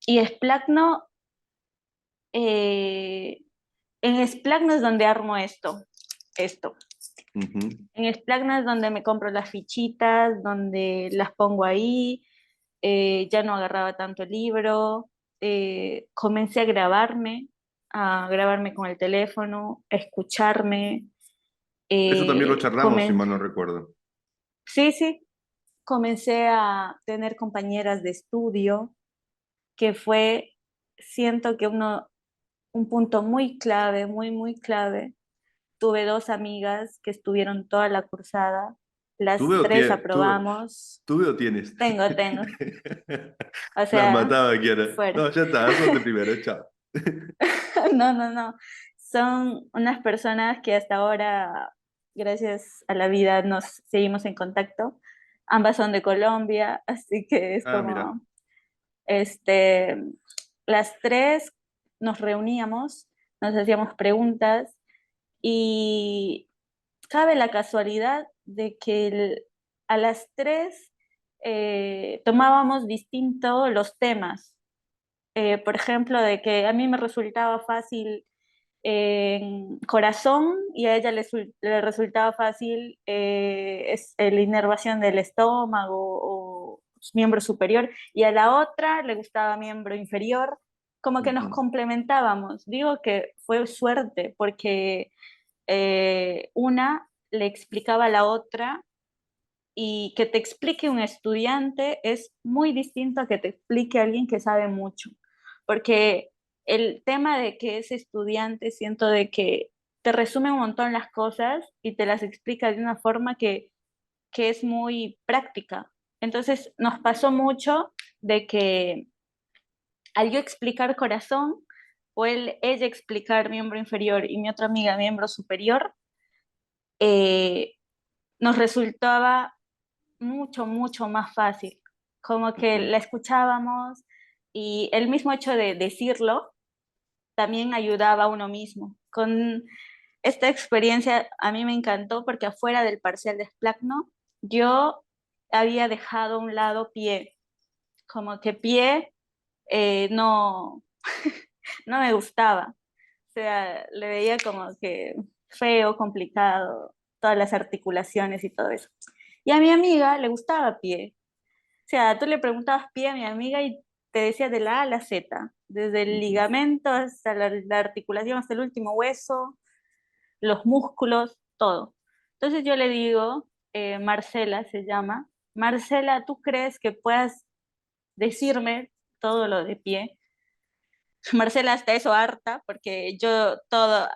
y Splagno, eh, en Splagno es donde armo esto. Ujú. En Splagna es donde me compro las fichitas, donde las pongo ahí, ya no agarraba tanto el libro, comencé a grabarme con el teléfono, a escucharme, Eso también lo charlamos, si comen mal no recuerdo. sí, sí, comencé a tener compañeras de estudio, que fue, siento que un punto muy clave, muy, muy clave. Tuve dos amigas que estuvieron toda la cursada, las ¿Tuve o, tres tie- tuve, aprobamos. tuve o tienes? Tengo. O La sea, mataba, Kiara. fuera. No, ya está, suerte primero, chao. No. Son unas personas que hasta ahora, gracias a la vida, nos seguimos en contacto. Ambas son de Colombia, así que es Ah, mira. como, este, las tres nos reuníamos, nos hacíamos preguntas, y cabe la casualidad de que a las tres tomábamos distinto los temas. Por ejemplo, de que a mí me resultaba fácil en corazón, y a ella le resultaba fácil la inervación del estómago o miembro superior, y a la otra le gustaba miembro inferior, como que nos Ujú. complementábamos. Digo que fue suerte porque una le explicaba a la otra y que te explique un estudiante es muy distinto a que te explique alguien que sabe mucho, porque el tema de que es estudiante siento de que te resume un montón las cosas y te las explica de una forma que es muy práctica. Entonces nos pasó mucho de que al yo explicar corazón o ella explicar miembro inferior y mi otra amiga miembro superior, eh, nos resultaba mucho, mucho más fácil. Como que Ujú. la escuchábamos y el mismo hecho de decirlo también ayudaba a uno mismo. Con esta experiencia a mí me encantó porque afuera del parcial de Splagno yo había dejado a un lado pie, como que pie no, no me gustaba. O sea, le veía como que feo, complicado, todas las articulaciones y todo eso. Y a mi amiga le gustaba pie. O sea, tú le preguntabas pie a mi amiga y te decía de la A a la Z, desde el Ujú. ligamento hasta la articulación, hasta el último hueso, los músculos, todo. Entonces yo le digo, Marcela se llama, Marcela, ¿tú crees que puedas decirme todo lo de pie? Marcela hasta eso harta, porque yo todo,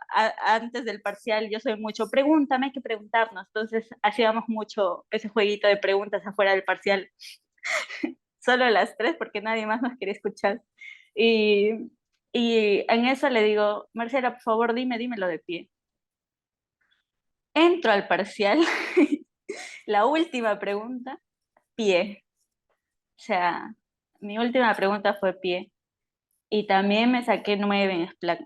antes del parcial, yo soy mucho, pregúntame, hay que preguntarnos. Entonces hacíamos mucho ese jueguito de preguntas afuera del parcial, solo las tres, porque nadie más nos quería escuchar. Y, y en eso le digo, Marcela, por favor, dime lo de pie. Entro al parcial, la última pregunta, pie. O sea, mi última pregunta fue pie. Y también me saqué 9 en Splunk.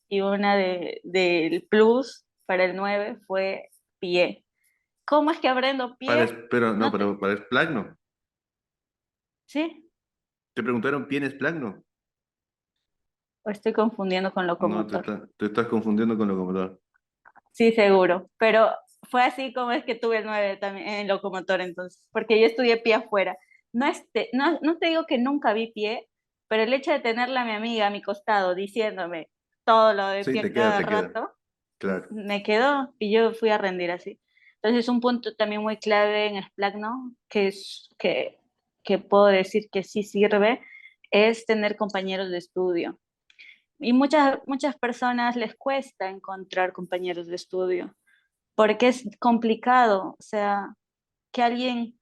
Y una del plus para el 9 fue pie. ¿Cómo es que aprendo Para, pie? pero no, No te, pero para Splagno. ¿sí? ¿Te preguntaron quién es Splagno? O estoy confundiendo con No, locomotor. te estás confundiendo con locomotor. Sí, seguro. Pero fue así como es que tuve el 9 también en locomotor entonces, porque yo estudié pie afuera. No te digo que nunca vi pie, pero el hecho de tenerla a mi amiga a mi costado diciéndome todo lo de Sí, pie cada te queda. rato, Claro. me quedó y yo fui a rendir así. Entonces, un punto también muy clave en Splagno, que puedo decir que sí sirve, es tener compañeros de estudio. Y muchas personas les cuesta encontrar compañeros de estudio, porque es complicado, o sea, que alguien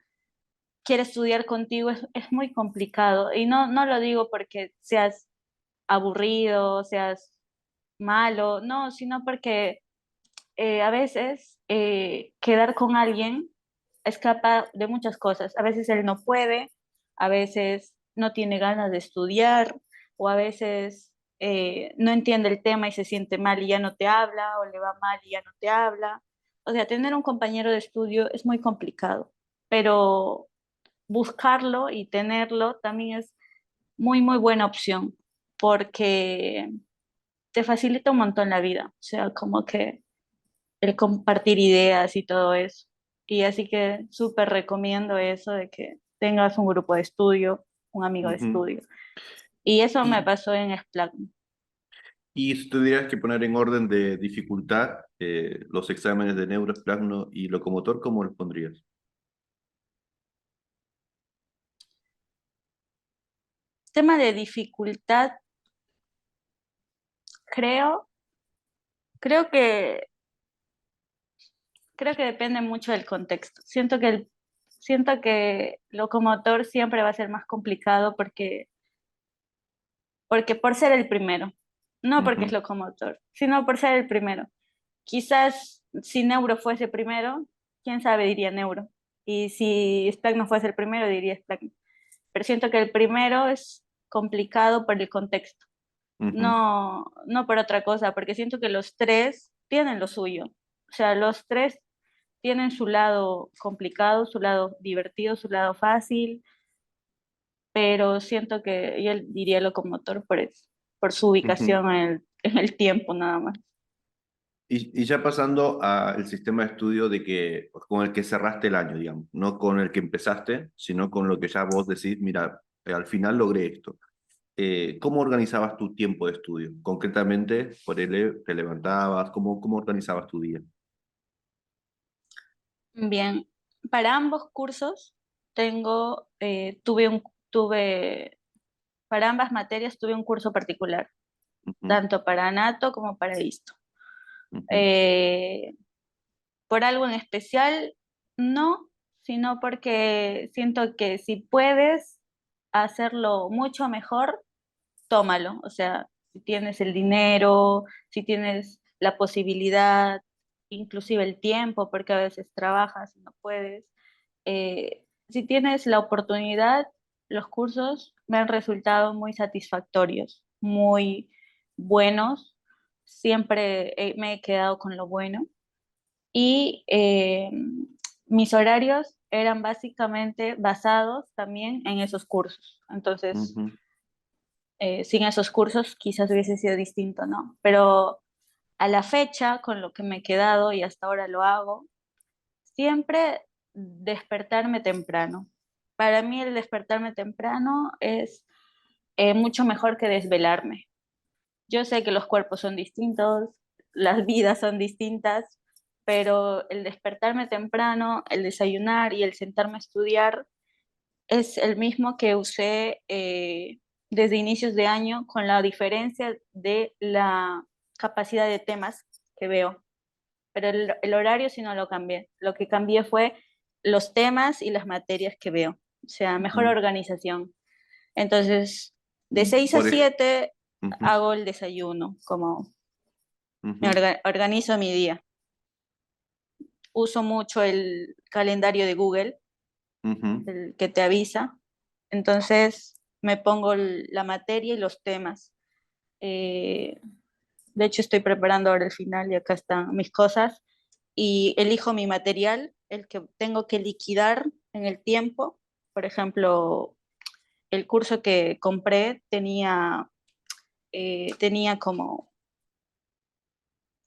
quiere estudiar contigo es muy complicado. Y no lo digo porque seas aburrido, seas malo, no, sino porque a veces quedar con alguien escapa de muchas cosas. A veces él no puede, a veces no tiene ganas de estudiar, o a veces no entiende el tema y se siente mal y ya no te habla, o le va mal y ya no te habla. O sea, tener un compañero de estudio es muy complicado, pero buscarlo y tenerlo también es muy, muy buena opción, porque te facilita un montón la vida. O sea, como que el compartir ideas y todo eso. Y así que súper recomiendo eso de que tengas un grupo de estudio, un amigo de Ujú. estudio. Y eso me Y, pasó en Splunk. y si tuvieras que poner en orden de dificultad los exámenes de neuro, Splagno y locomotor, ¿cómo los pondrías? Tema de dificultad, creo, creo que, creo que depende mucho del contexto. Siento que locomotor siempre va a ser más complicado porque por ser el primero, no porque es Ujú. locomotor, sino por ser el primero. Quizás si Neuro fuese primero, quién sabe, diría Neuro. Y si Splunk no fuese el primero, diría Splunk. Pero siento que el primero es complicado por el contexto, Ujú. no por otra cosa, porque siento que los tres tienen lo suyo. O sea, los tres tienen su lado complicado, su lado divertido, su lado fácil, pero siento que yo diría locomotor por su Ujú. ubicación en el tiempo nada más. Y ya pasando al sistema de estudio de que, con el que cerraste el año, digamos, no con el que empezaste, sino con lo que ya vos decís, mira, al final logré esto. ¿cómo organizabas tu tiempo de estudio? Concretamente, por él te levantabas, ¿cómo organizabas tu día? Bien, para ambos cursos para ambas materias tuve un curso particular, Ujú, tanto para anato como para histo. ujú, Eh, por algo en especial, no, sino porque siento que si puedes hacerlo mucho mejor, tómalo. O sea, si tienes el dinero, si tienes la posibilidad, inclusive el tiempo, porque a veces trabajas y no puedes. Si tienes la oportunidad, los cursos me han resultado muy satisfactorios, muy buenos. Siempre me he quedado con lo bueno. Y mis horarios eran básicamente basados también en esos cursos. Entonces, ujú. sin esos cursos quizás hubiese sido distinto, ¿no? Pero a la fecha, con lo que me he quedado y hasta ahora lo hago, siempre despertarme temprano. Para mí el despertarme temprano es mucho mejor que desvelarme. Yo sé que los cuerpos son distintos, las vidas son distintas, pero el despertarme temprano, el desayunar y el sentarme a estudiar es el mismo que usé desde inicios de año, con la diferencia de la capacidad de temas que veo. Pero el horario sí no lo cambié. Lo que cambié fue los temas y las materias que veo. O sea, mejor Ujú. organización. Entonces, de 6 a Por ej- 7 Ujú, hago el desayuno, como ujú, organizo mi día. Uso mucho el calendario de Google, ujú, el que te avisa. Entonces me pongo la materia y los temas. Eh, de hecho, estoy preparando ahora el final y acá están mis cosas. Y elijo mi material, el que tengo que liquidar en el tiempo. Por ejemplo, el curso que compré tenía como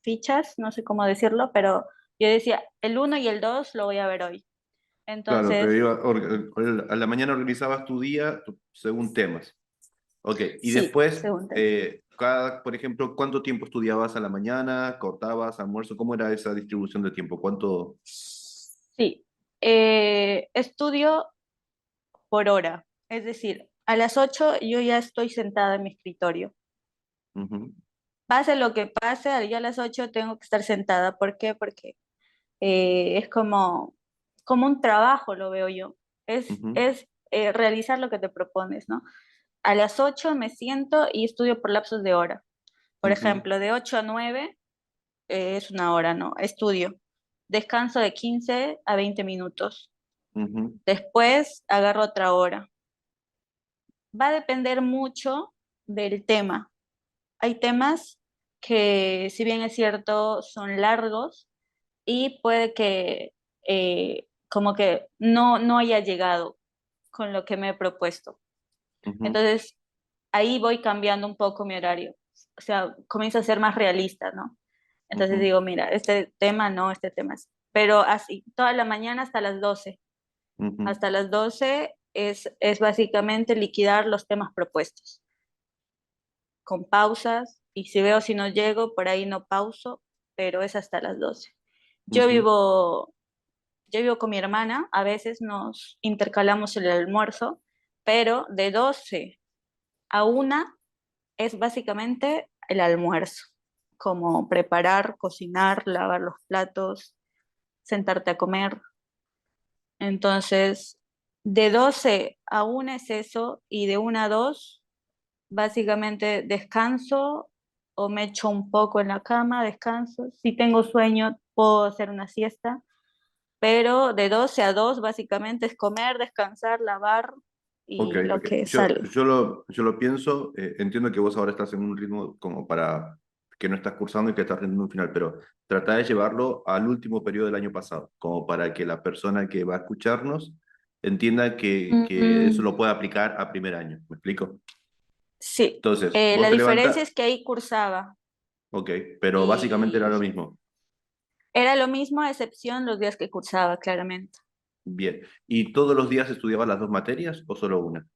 fichas, no sé cómo decirlo, pero yo decía, el uno y el 2 lo voy a ver hoy. claro, Entonces, a la mañana organizabas tu día según temas. Ok, y sí, después, según tema. por ejemplo, ¿cuánto tiempo estudiabas a la mañana? ¿Cortabas almuerzo? ¿Cómo era esa distribución de tiempo? ¿Cuánto? Sí, estudio por hora, es decir, a las 8 yo ya estoy sentada en mi escritorio. Ujú, Pase lo que pase, yo a las 8 tengo que estar sentada. ¿Por qué? Porque es como un trabajo, lo veo yo. ujú, Es realizar lo que te propones, ¿no? A las 8 me siento y estudio por lapsos de hora. Por ujú, ejemplo, de 8 a 9 es una hora, ¿no? Estudio. Descanso de 15 a 20 minutos. ujú. Después agarro otra hora. Va a depender mucho del tema. Hay temas que, si bien es cierto, son largos y puede que como que no haya llegado con lo que me he propuesto. Ujú, Entonces, ahí voy cambiando un poco mi horario. O sea, comienzo a ser más realista, ¿no? Entonces ujú, digo, mira, este tema no, este tema sí. Pero así, toda la mañana hasta las 12. ujú, Hasta las 12 es básicamente liquidar los temas propuestos, con pausas, y si veo si no llego, por ahí no pauso, pero es hasta las 12. Yo ujú. vivo, yo vivo con mi hermana, a veces nos intercalamos el almuerzo, pero de 12 a 1 es básicamente el almuerzo, como preparar, cocinar, lavar los platos, sentarte a comer. Entonces, de 12 a 1 es eso, y de 1 a 2 básicamente descanso o me echo un poco en la cama, descanso. Si tengo sueño, puedo hacer una siesta, pero de 12 a 2 básicamente es comer, descansar, lavar Ok, y lo ok. que Yo, sale. yo lo, yo lo pienso, entiendo que vos ahora estás en un ritmo como para que no estás cursando y que estás rindiendo un final, pero trata de llevarlo al último periodo del año pasado, como para que la persona que va a escucharnos entienda que eso Mm, lo puede aplicar a primer año. ¿Me explico? sí, Entonces, vos la te diferencia levantas, es que ahí cursaba ok, pero básicamente era lo y mismo. era lo mismo a excepción los días que cursaba, claramente. Bien. ¿Y todos los días estudiabas las dos materias o solo una?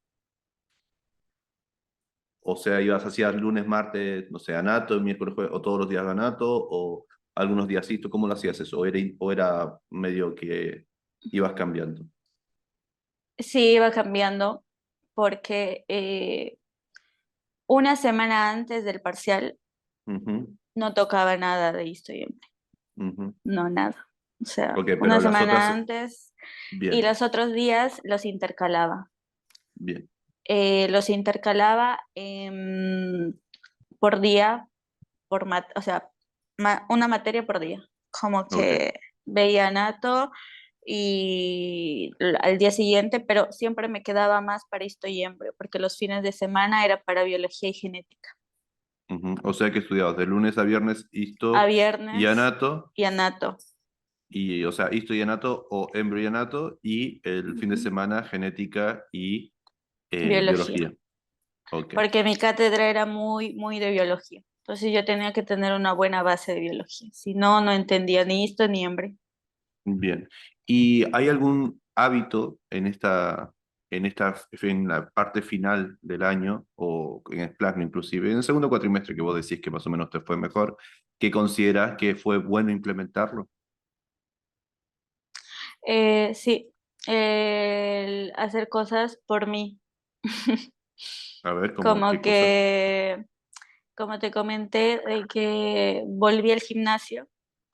o sea, ibas hacia lunes, martes, no sé, anato, miércoles, jueves, o todos los días anato, o algunos días sí, ¿tú cómo lo hacías eso? O era medio que ibas cambiando? Sí, iba cambiando porque una semana antes del parcial Ujú, no tocaba nada de historia, ujú. no nada. O sea, Ok, una pero las semana otras, antes y bien, los otros días los intercalaba. bien, Los intercalaba por día, o sea, una materia por día. Como ok. que veía Nato y al día siguiente, pero siempre me quedaba más para histo y embrio, porque los fines de semana era para biología y genética. Ujú. O sea que estudiabas de lunes a viernes A histo y viernes anato, y a Nato. y, o sea, histo y anato o embrio y anato, y el fin de Ujú. semana genética y Biología, biología. Ok, porque mi cátedra era muy, muy de biología. Entonces yo tenía que tener una buena base de biología, si no, no entendía ni histo ni embrio. bien. ¿Y hay algún hábito en la parte final del año, o en el plan inclusive, en el segundo cuatrimestre que vos decís que más o menos te fue mejor, que consideras que fue bueno implementarlo? Sí, el hacer cosas por mí. A ver, ¿cómo Como qué cosas? que, como te comenté, de que volví al gimnasio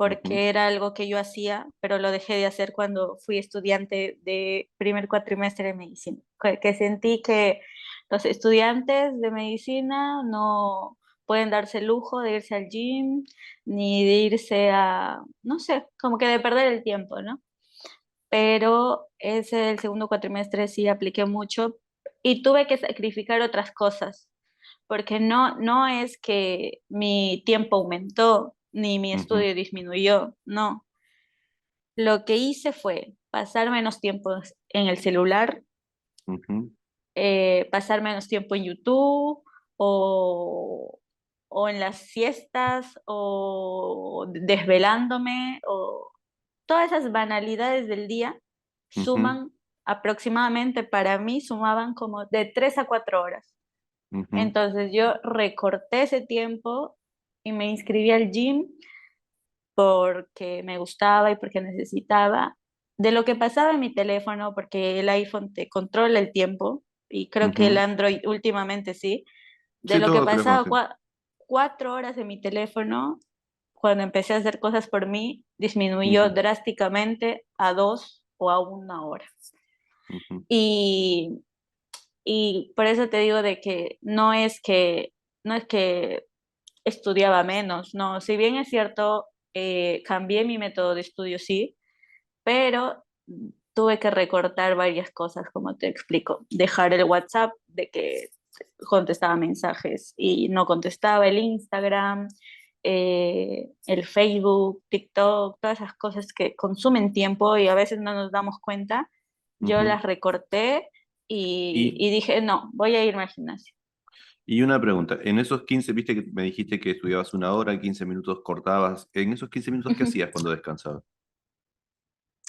Ujú, porque era algo que yo hacía, pero lo dejé de hacer cuando fui estudiante de primer cuatrimestre de medicina. Que sentí que los estudiantes de medicina no pueden darse el lujo de irse al gym, ni de irse a, no sé, como que de perder el tiempo, ¿no? Pero ese el segundo cuatrimestre sí apliqué mucho y tuve que sacrificar otras cosas, porque no es que mi tiempo aumentó ni mi ujú, estudio disminuyó, no. Lo que hice fue pasar menos tiempo en el celular, ujú, pasar menos tiempo en YouTube o, o en las siestas o desvelándome o todas esas banalidades del día ujú, suman aproximadamente, para mí sumaban como de 3 a 4 horas. ujú, Entonces yo recorté ese tiempo y me inscribí al gym porque me gustaba y porque necesitaba de lo que pasaba en mi teléfono, porque el iPhone te controla el tiempo y creo que el ujú. Android últimamente sí, de Sí, lo que todos los teléfonos pasaba tienen. 4 horas en mi teléfono, cuando empecé a hacer cosas por mí, disminuyó Ujú, drásticamente a 2 o a 1 hora. ujú, Y, y por eso te digo de que no es que estudiaba menos, no, si bien es cierto, cambié mi método de estudio, sí, pero tuve que recortar varias cosas, como te explico, dejar el WhatsApp de que contestaba mensajes y no contestaba el Instagram, el Facebook, TikTok, todas esas cosas que consumen tiempo y a veces no nos damos cuenta, yo ujú. las recorté y, Y, y dije, no, voy a irme al gimnasio. y una pregunta, en esos 15 viste que me dijiste que estudiabas una hora, 15 minutos cortabas, en esos 15 minutos, ¿qué hacías cuando descansabas?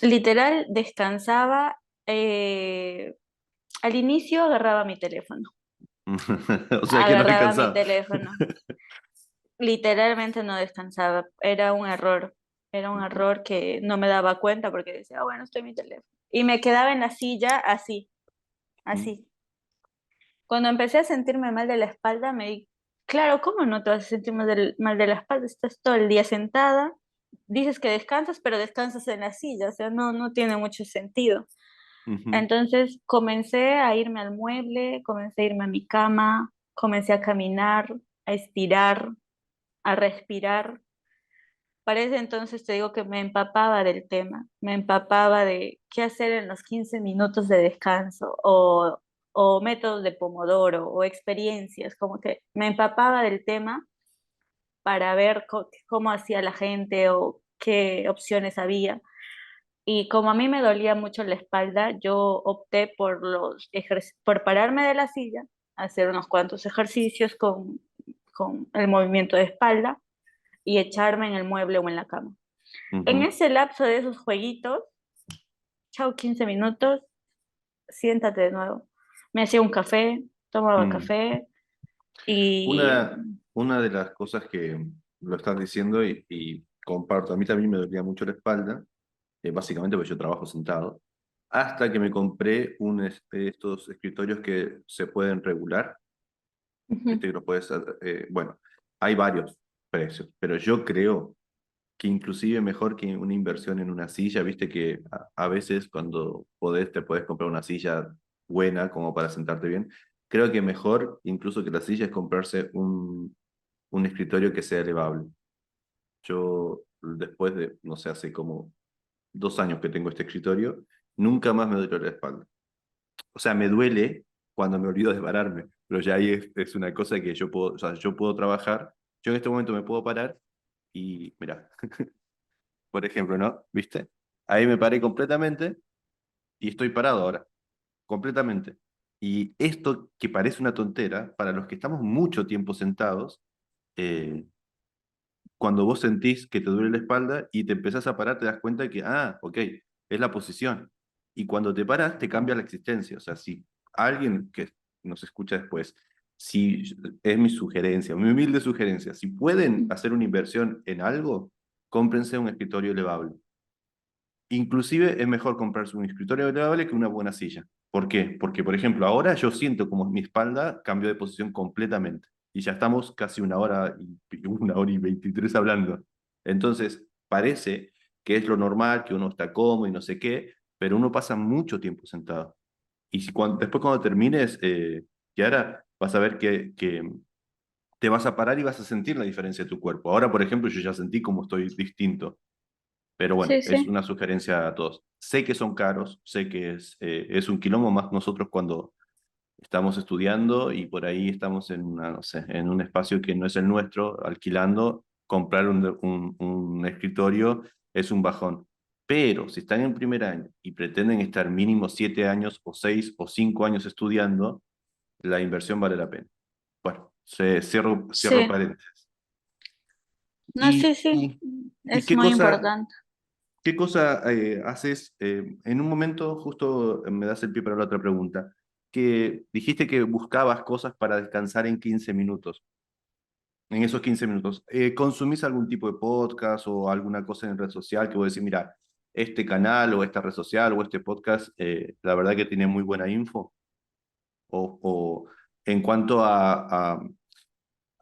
Literal, descansaba, eh, al inicio agarraba mi teléfono, O sea que no agarraba mi descansabas. teléfono. Literalmente no descansaba, era un Ujú, error que no me daba cuenta porque decía, "Ah, bueno, estoy en mi teléfono". Y me quedaba en la silla así, ujú, así. Cuando empecé a sentirme mal de la espalda, me di, claro, ¿cómo no te vas a sentir mal de la espalda? Estás todo el día sentada, dices que descansas, pero descansas en la silla, o sea, no tiene mucho sentido. ujú, Entonces comencé a irme al mueble, comencé a irme a mi cama, comencé a caminar, a estirar, a respirar. Para ese entonces te digo que me empapaba del tema, me empapaba de qué hacer en los 15 minutos de descanso o métodos de Pomodoro o experiencias, como que me empapaba del tema para ver cómo hacía la gente o qué opciones había. Y como a mí me dolía mucho la espalda, yo opté por pararme de la silla, hacer unos cuantos ejercicios con el movimiento de espalda y echarme en el mueble o en la cama. En ujú, ese lapso de esos jueguitos, chao 15 minutos, siéntate de nuevo. Me hacía un café, tomaba mm. café Y Una de las cosas que lo estás diciendo y comparto, a mí también me dolía mucho la espalda, básicamente porque yo trabajo sentado, hasta que me compré estos escritorios que se pueden regular, ujú, viste que los puedes, bueno, hay varios precios, pero yo creo que inclusive mejor que una inversión en una silla, viste que a veces cuando podés te puedes comprar una silla buena como para sentarte bien. Creo que mejor incluso que la silla es comprarse un escritorio que sea elevable. Yo después de, no sé, hace como 2 años que tengo este escritorio, nunca más me duele la espalda. O sea, me duele cuando me olvido de pararme, pero ya ahí es una cosa que yo puedo, o sea, yo puedo trabajar, yo en este momento me puedo parar y, mira, por ejemplo, ¿no? ¿Viste? Ahí me paré completamente y estoy parado ahora, completamente. Y esto que parece una tontera, para los que estamos mucho tiempo sentados, eh, cuando vos sentís que te duele la espalda y te empezás a parar, te das cuenta de que, ok, es la posición. Y cuando te paras, te cambia la existencia. O sea, si alguien que nos escucha después, si es mi sugerencia, mi humilde sugerencia, si pueden hacer una inversión en algo, cómprense un escritorio elevable. Inclusive es mejor comprarse un escritorio elevable que una buena silla. ¿Por qué? Porque, por ejemplo, ahora yo siento como mi espalda cambió de posición completamente y ya estamos casi 1 hora y 23 hablando. Entonces, parece que es lo normal, que uno está cómodo y no sé qué, pero uno pasa mucho tiempo sentado. Y si después cuando termines, Kiara, vas a ver que te vas a parar y vas a sentir la diferencia de tu cuerpo. Ahora, por ejemplo, yo ya sentí cómo estoy distinto. Pero bueno, sí, es sí. una sugerencia a todos. Sé que son caros, sé que es un quilombo más nosotros cuando estamos estudiando y por ahí estamos en no sé, en un espacio que no es el nuestro, alquilando, comprar un escritorio es un bajón. Pero si están en primer año y pretenden estar mínimo 7 años o 6 o 5 años estudiando, la inversión vale la pena. Bueno, cierro Sí, paréntesis. no, ¿Y, sí, sí, y, y es qué muy cosa, importante. ¿Qué cosa haces? En un momento, justo me das el pie para la otra pregunta, que dijiste que buscabas cosas para descansar en 15 minutos. En esos 15 minutos, ¿consumís algún tipo de podcast o alguna cosa en red social que vos decís, mira, este canal o esta red social o este podcast, la verdad que tiene muy buena info? O en cuanto a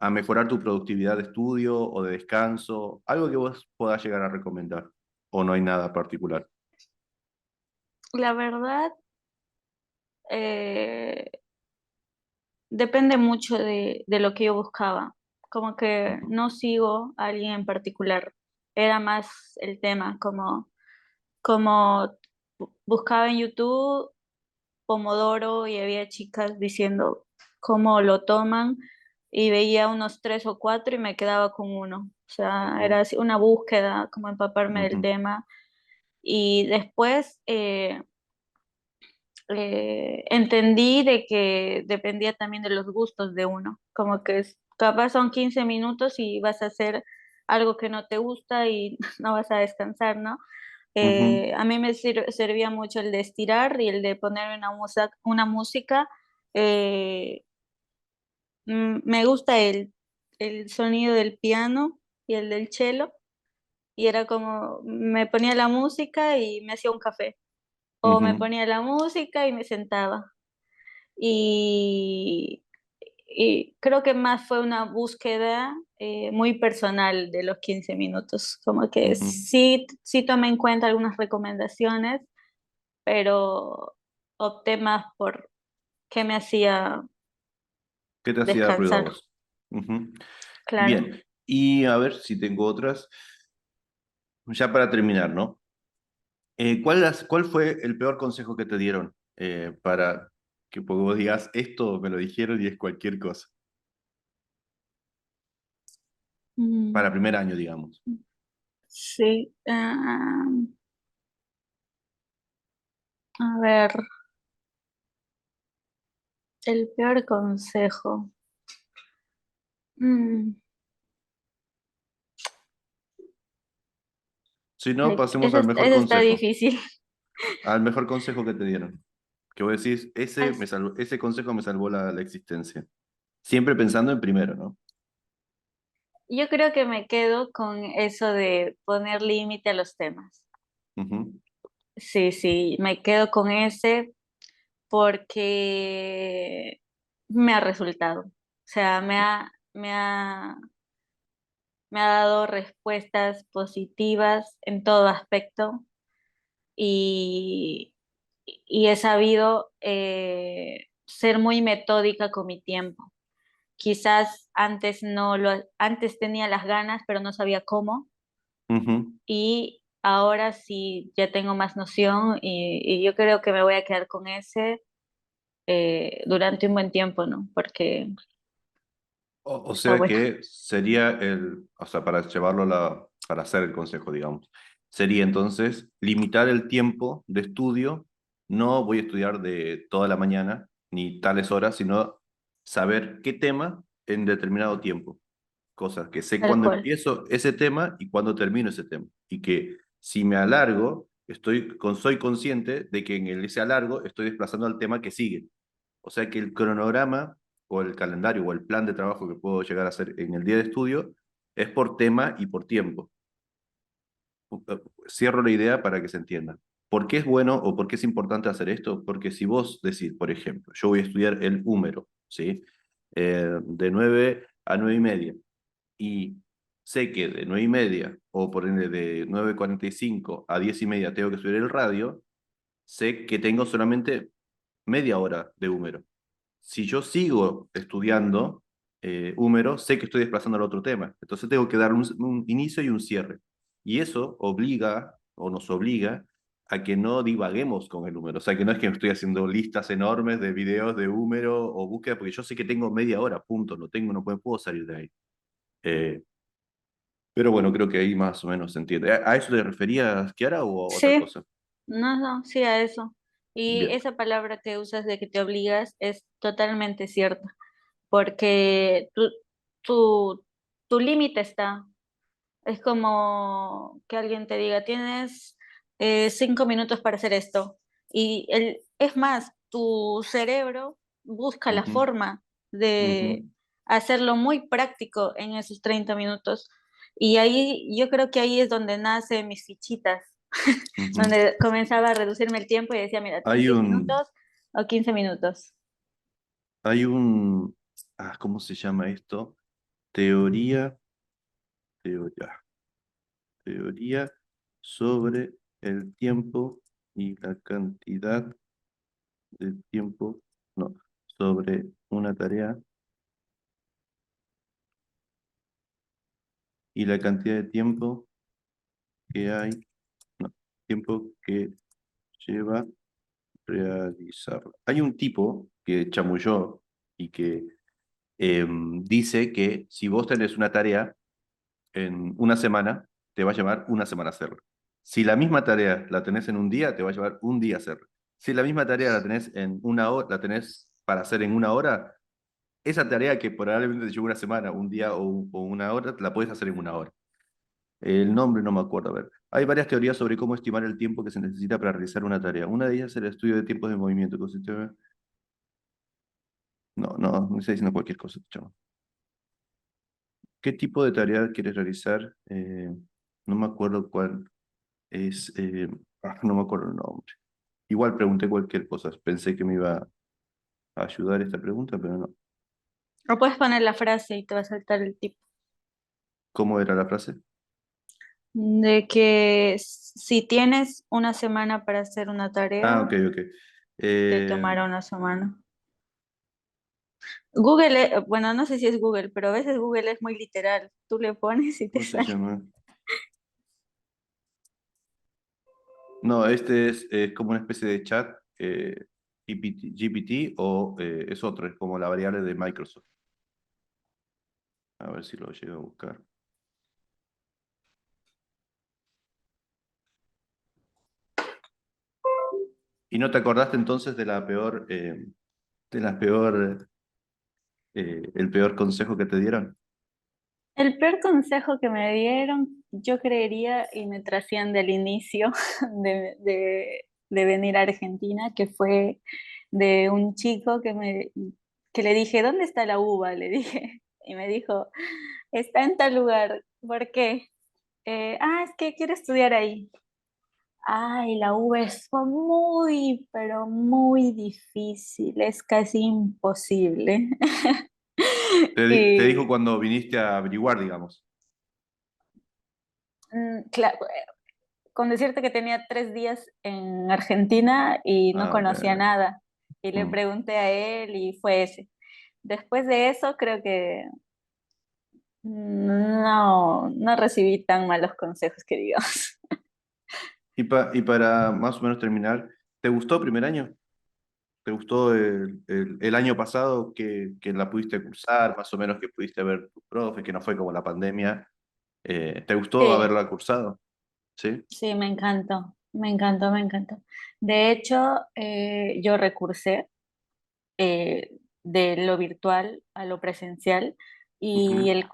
mejorar tu productividad de estudio o de descanso, algo que vos puedas llegar a recomendar, o no hay nada particular. La verdad, eh, depende mucho de lo que yo buscaba. Como que Ujú, no sigo a alguien en particular. Era más el tema, como buscaba en YouTube Pomodoro y había chicas diciendo cómo lo toman y veía unos tres o cuatro y me quedaba con uno. O sea, ujú. era así una búsqueda, como empaparme del Ujú, tema. Y después entendí de que dependía también de los gustos de uno. Como que capaz son 15 minutos y vas a hacer algo que no te gusta y no vas a descansar, ¿no? ujú, A mí me servía mucho el de estirar y el de poner una música. eh, Me gusta el sonido del piano y el del cello, y era como, me ponía la música y me hacía un café, o me ujú, ponía la música y me sentaba. Y, y creo que más fue una búsqueda muy personal de los 15 minutos, como que ujú. sí, sí tomé en cuenta algunas recomendaciones, pero opté más por qué me hacía ¿Qué te hacía ruido a descansar, vos? Ujú. claro. Bien, y a ver si tengo otras. Ya para terminar, ¿no? ¿Cuál fue el peor consejo que te dieron para que pues, vos digas, esto me lo dijeron y es cualquier cosa? Para Mm, primer año, digamos. sí, a ver, el peor consejo. Mm, Si no, pasemos al mejor ese está consejo. difícil. Al mejor consejo que te dieron. Que vos decís, As- ese consejo me salvó la existencia. Siempre pensando en primero, ¿no? Yo creo que me quedo con eso de poner límite a los temas. Ujú, Sí, sí, me quedo con ese porque me ha resultado. O sea, me ha dado respuestas positivas en todo aspecto y, y he sabido ser muy metódica con mi tiempo. Quizás antes antes tenía las ganas, pero no sabía cómo, ujú. y ahora sí ya tengo más noción y yo creo que me voy a quedar con ese durante un buen tiempo, ¿no? Porque O está sea bueno. que sería o sea, para llevarlo para hacer el consejo, digamos, sería entonces limitar el tiempo de estudio. No voy a estudiar de toda la mañana ni tales horas, sino saber qué tema en determinado tiempo. Cosas que sé Tal cuándo cual, empiezo ese tema y cuándo termino ese tema. Y que si me alargo, soy consciente de que en ese alargo estoy desplazando al tema que sigue. O sea que el cronograma o el calendario o el plan de trabajo que puedo llegar a hacer en el día de estudio es por tema y por tiempo. Cierro la idea para que se entienda. ¿Por qué es bueno o por qué es importante hacer esto? Porque si vos decís, por ejemplo, yo voy a estudiar el húmero, ¿sí? De 9 a 9 y media, y sé que de 9 y media o por ende de 9:45 a 10 y media tengo que estudiar el radio, sé que tengo solamente media hora de húmero. Si yo sigo estudiando húmero, sé que estoy desplazando al otro tema. Entonces tengo que dar un inicio y un cierre. Y eso obliga o nos obliga a que no divaguemos con el húmero. O sea, que no es que estoy haciendo listas enormes de videos de húmero o búsqueda, porque yo sé que tengo media hora, punto. No tengo, no puedo salir de ahí. Eh, pero bueno, creo que ahí más o menos se entiende. ¿A eso te referías, Kiara, o a otra sí, cosa? no, no, sí a eso. Y Bien. esa palabra que usas de que te obligas es totalmente cierta, porque tu, tu límite está. Es como que alguien te diga, tienes 5 minutos para hacer esto. Es más, tu cerebro busca la Ujú, forma de ujú, hacerlo muy práctico en esos 30 minutos. Y ahí, yo creo que ahí es donde nacen mis fichitas, ujú. donde comenzaba a reducirme el tiempo y decía, mira, tienes Hay 10 un, minutos o 15 minutos. hay un, ¿cómo se llama esto? Teoría, teoría, teoría sobre el tiempo y la cantidad de tiempo, no, sobre una tarea y la cantidad de tiempo que hay, no, tiempo que lleva realizarla. Hay un tipo que chamulló y que dice que si vos tenés una tarea en una semana, te va a llevar una semana hacerla. Si la misma tarea la tenés en un día, te va a llevar un día hacerla. Si la misma tarea la tenés en una hora, la tenés para hacer en una hora, esa tarea que probablemente te lleve una semana, un día o una hora, la puedes hacer en una hora. El nombre no me acuerdo. A ver, hay varias teorías sobre cómo estimar el tiempo que se necesita para realizar una tarea. Una de ellas es el estudio de tiempos de movimiento. No, no, me estoy diciendo cualquier cosa, chavo. ¿Qué tipo de tarea quieres realizar? No me acuerdo cuál es. No me acuerdo el nombre. Igual pregunté cualquier cosa. Pensé que me iba a ayudar esta pregunta, pero no. O puedes poner la frase y te va a saltar el tip. ¿Cómo era la frase? De que si tienes una semana para hacer una Ah, tarea, ok, ok. te tomará una semana. Google, bueno, no sé si es Google, pero a veces Google es muy literal. Tú le pones y te ¿Cómo se sale. llama? No, este es como una especie de chat GPT o es otro, es como la variable de Microsoft. A ver si lo llego a buscar. ¿Y no te acordaste entonces de el peor consejo que te dieron? El peor consejo que me dieron, yo creería, y me trasciende al inicio de venir a Argentina, que fue de un chico que le dije, ¿dónde está la uva? Le dije, y me dijo, está en tal lugar. ¿Por qué? Es que quiero estudiar ahí. Ay, la uva es muy, pero muy difícil, es casi imposible. Te dijo Y cuando viniste a averiguar, digamos. claro, con decirte que tenía 3 días en Argentina y no Ah, conocía ya. nada. Y le Mm. pregunté a él y fue ese. Después de eso, creo que no recibí tan malos consejos que digamos. Y para más o menos terminar, ¿te gustó primer año? ¿Te gustó el año pasado que la pudiste cursar, más o menos que pudiste ver tus profes, que no fue como la pandemia? ¿Te gustó Sí, haberla cursado? ¿Sí? sí, me encantó, me encantó, me encantó. De hecho, yo recursé de lo virtual a lo presencial y Ujú.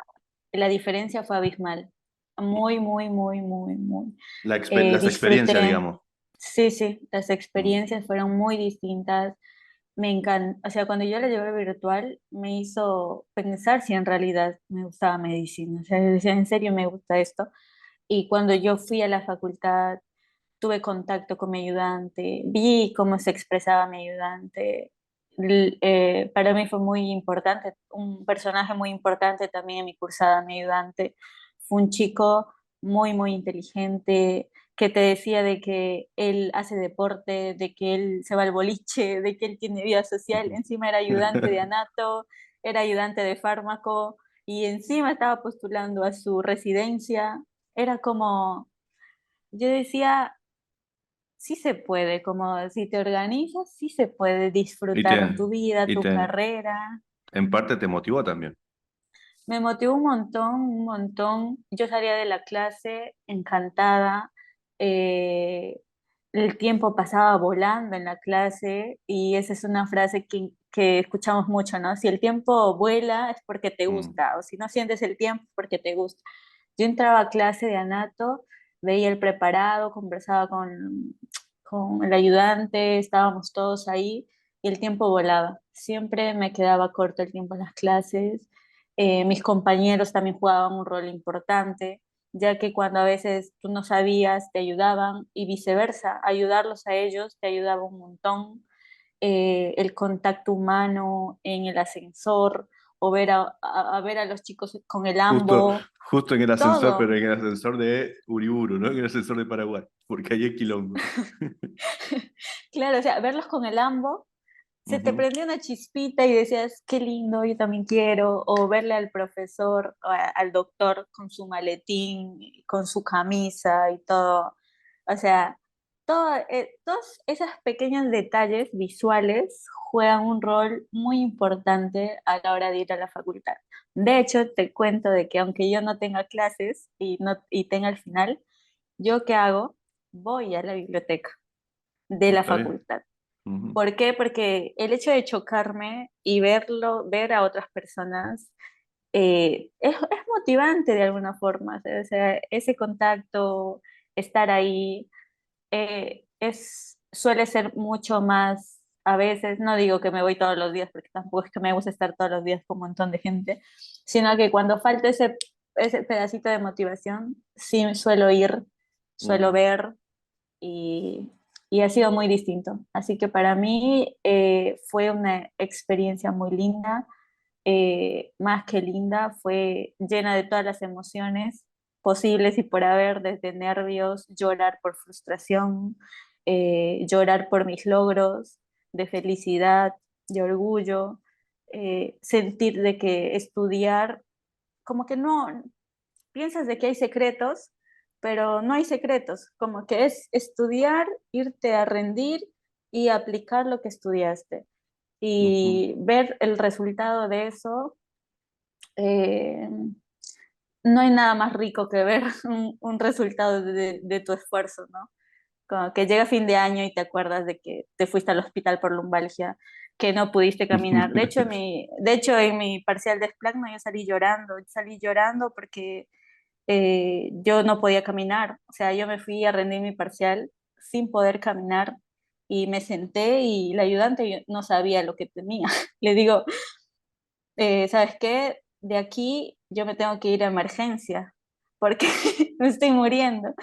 la diferencia fue abismal. Muy, muy, muy, muy, muy. Las experiencias, Disfruté, digamos. sí, sí, las Mm. experiencias fueron muy distintas. Me encanta, o sea, cuando yo la llevé virtual me hizo pensar si en realidad me gustaba medicina. O sea, yo decía, ¿en serio me gusta esto? Y cuando yo fui a la facultad, tuve contacto con mi ayudante, vi cómo se expresaba mi ayudante. Para mí fue muy importante, un personaje muy importante también en mi cursada, mi ayudante. Fue un chico muy, muy inteligente, que te decía de que él hace deporte, de que él se va al boliche, de que él tiene vida social. Encima era ayudante de anato, era ayudante de fármaco y encima estaba postulando a su residencia. Era como, yo decía, sí se puede, como si te organizas, sí se puede Y disfrutar te, tu vida, y tu te, carrera. en parte te motivó también. Me motivó un montón, un montón. Yo salía de la clase encantada. eh, el tiempo pasaba volando en la clase y esa es una frase que escuchamos mucho, ¿no? Si el tiempo vuela es porque te Mm. gusta, o si no sientes el tiempo es porque te gusta. Yo entraba a clase de anato, veía el preparado, conversaba con el ayudante, estábamos todos ahí y el tiempo volaba. Siempre me quedaba corto el tiempo en las clases. Mis compañeros también jugaban un rol importante, ya que cuando a veces tú no sabías, te ayudaban y viceversa, ayudarlos a ellos te ayudaba un montón. El contacto humano en el ascensor o ver a los chicos con el Justo, ambo, justo en el ascensor, pero todo. en el ascensor de Uriburu, ¿no? En el ascensor de Paraguay, porque ahí es quilombo. Claro, o sea, verlos con el ambo, se te Ujú. prendió una chispita y decías, qué lindo, yo también quiero, o verle al profesor, al doctor con su maletín, con su camisa y todo. O sea, todos esos pequeños detalles visuales juegan un rol muy importante a la hora de ir a la facultad. De hecho, te cuento de que aunque yo no tenga clases y tenga el final, ¿yo qué hago? Voy a la biblioteca de la Está bien. facultad. Ujú. ¿Por qué? Porque el hecho de chocarme y ver a otras personas, es motivante de alguna forma. O sea, ese contacto, estar ahí, suele ser mucho más, a veces, no digo que me voy todos los días, porque tampoco es que me gusta estar todos los días con un montón de gente, sino que cuando falta ese pedacito de motivación, sí suelo ir, suelo Mm. ver y, y ha sido muy distinto. Así que para mí fue una experiencia muy linda, más que linda, fue llena de todas las emociones posibles y por haber, desde nervios, llorar por frustración, llorar por mis logros, de felicidad, de orgullo, sentir de que estudiar, como que no, piensas de que hay secretos, pero no hay secretos, como que es estudiar, irte a rendir y aplicar lo que estudiaste. Ujú. Y ver el resultado de eso, eh, no hay nada más rico que ver un resultado de tu esfuerzo, ¿no? Como que llega fin de año y te acuerdas de que te fuiste al hospital por lumbalgia, que no pudiste caminar. De hecho, en mi parcial de esplanto yo salí llorando porque yo no podía caminar, o sea, yo me fui a rendir mi parcial sin poder caminar y me senté y la ayudante no sabía lo que tenía. Le digo, ¿sabes qué? De aquí yo me tengo que ir a emergencia porque me estoy muriendo.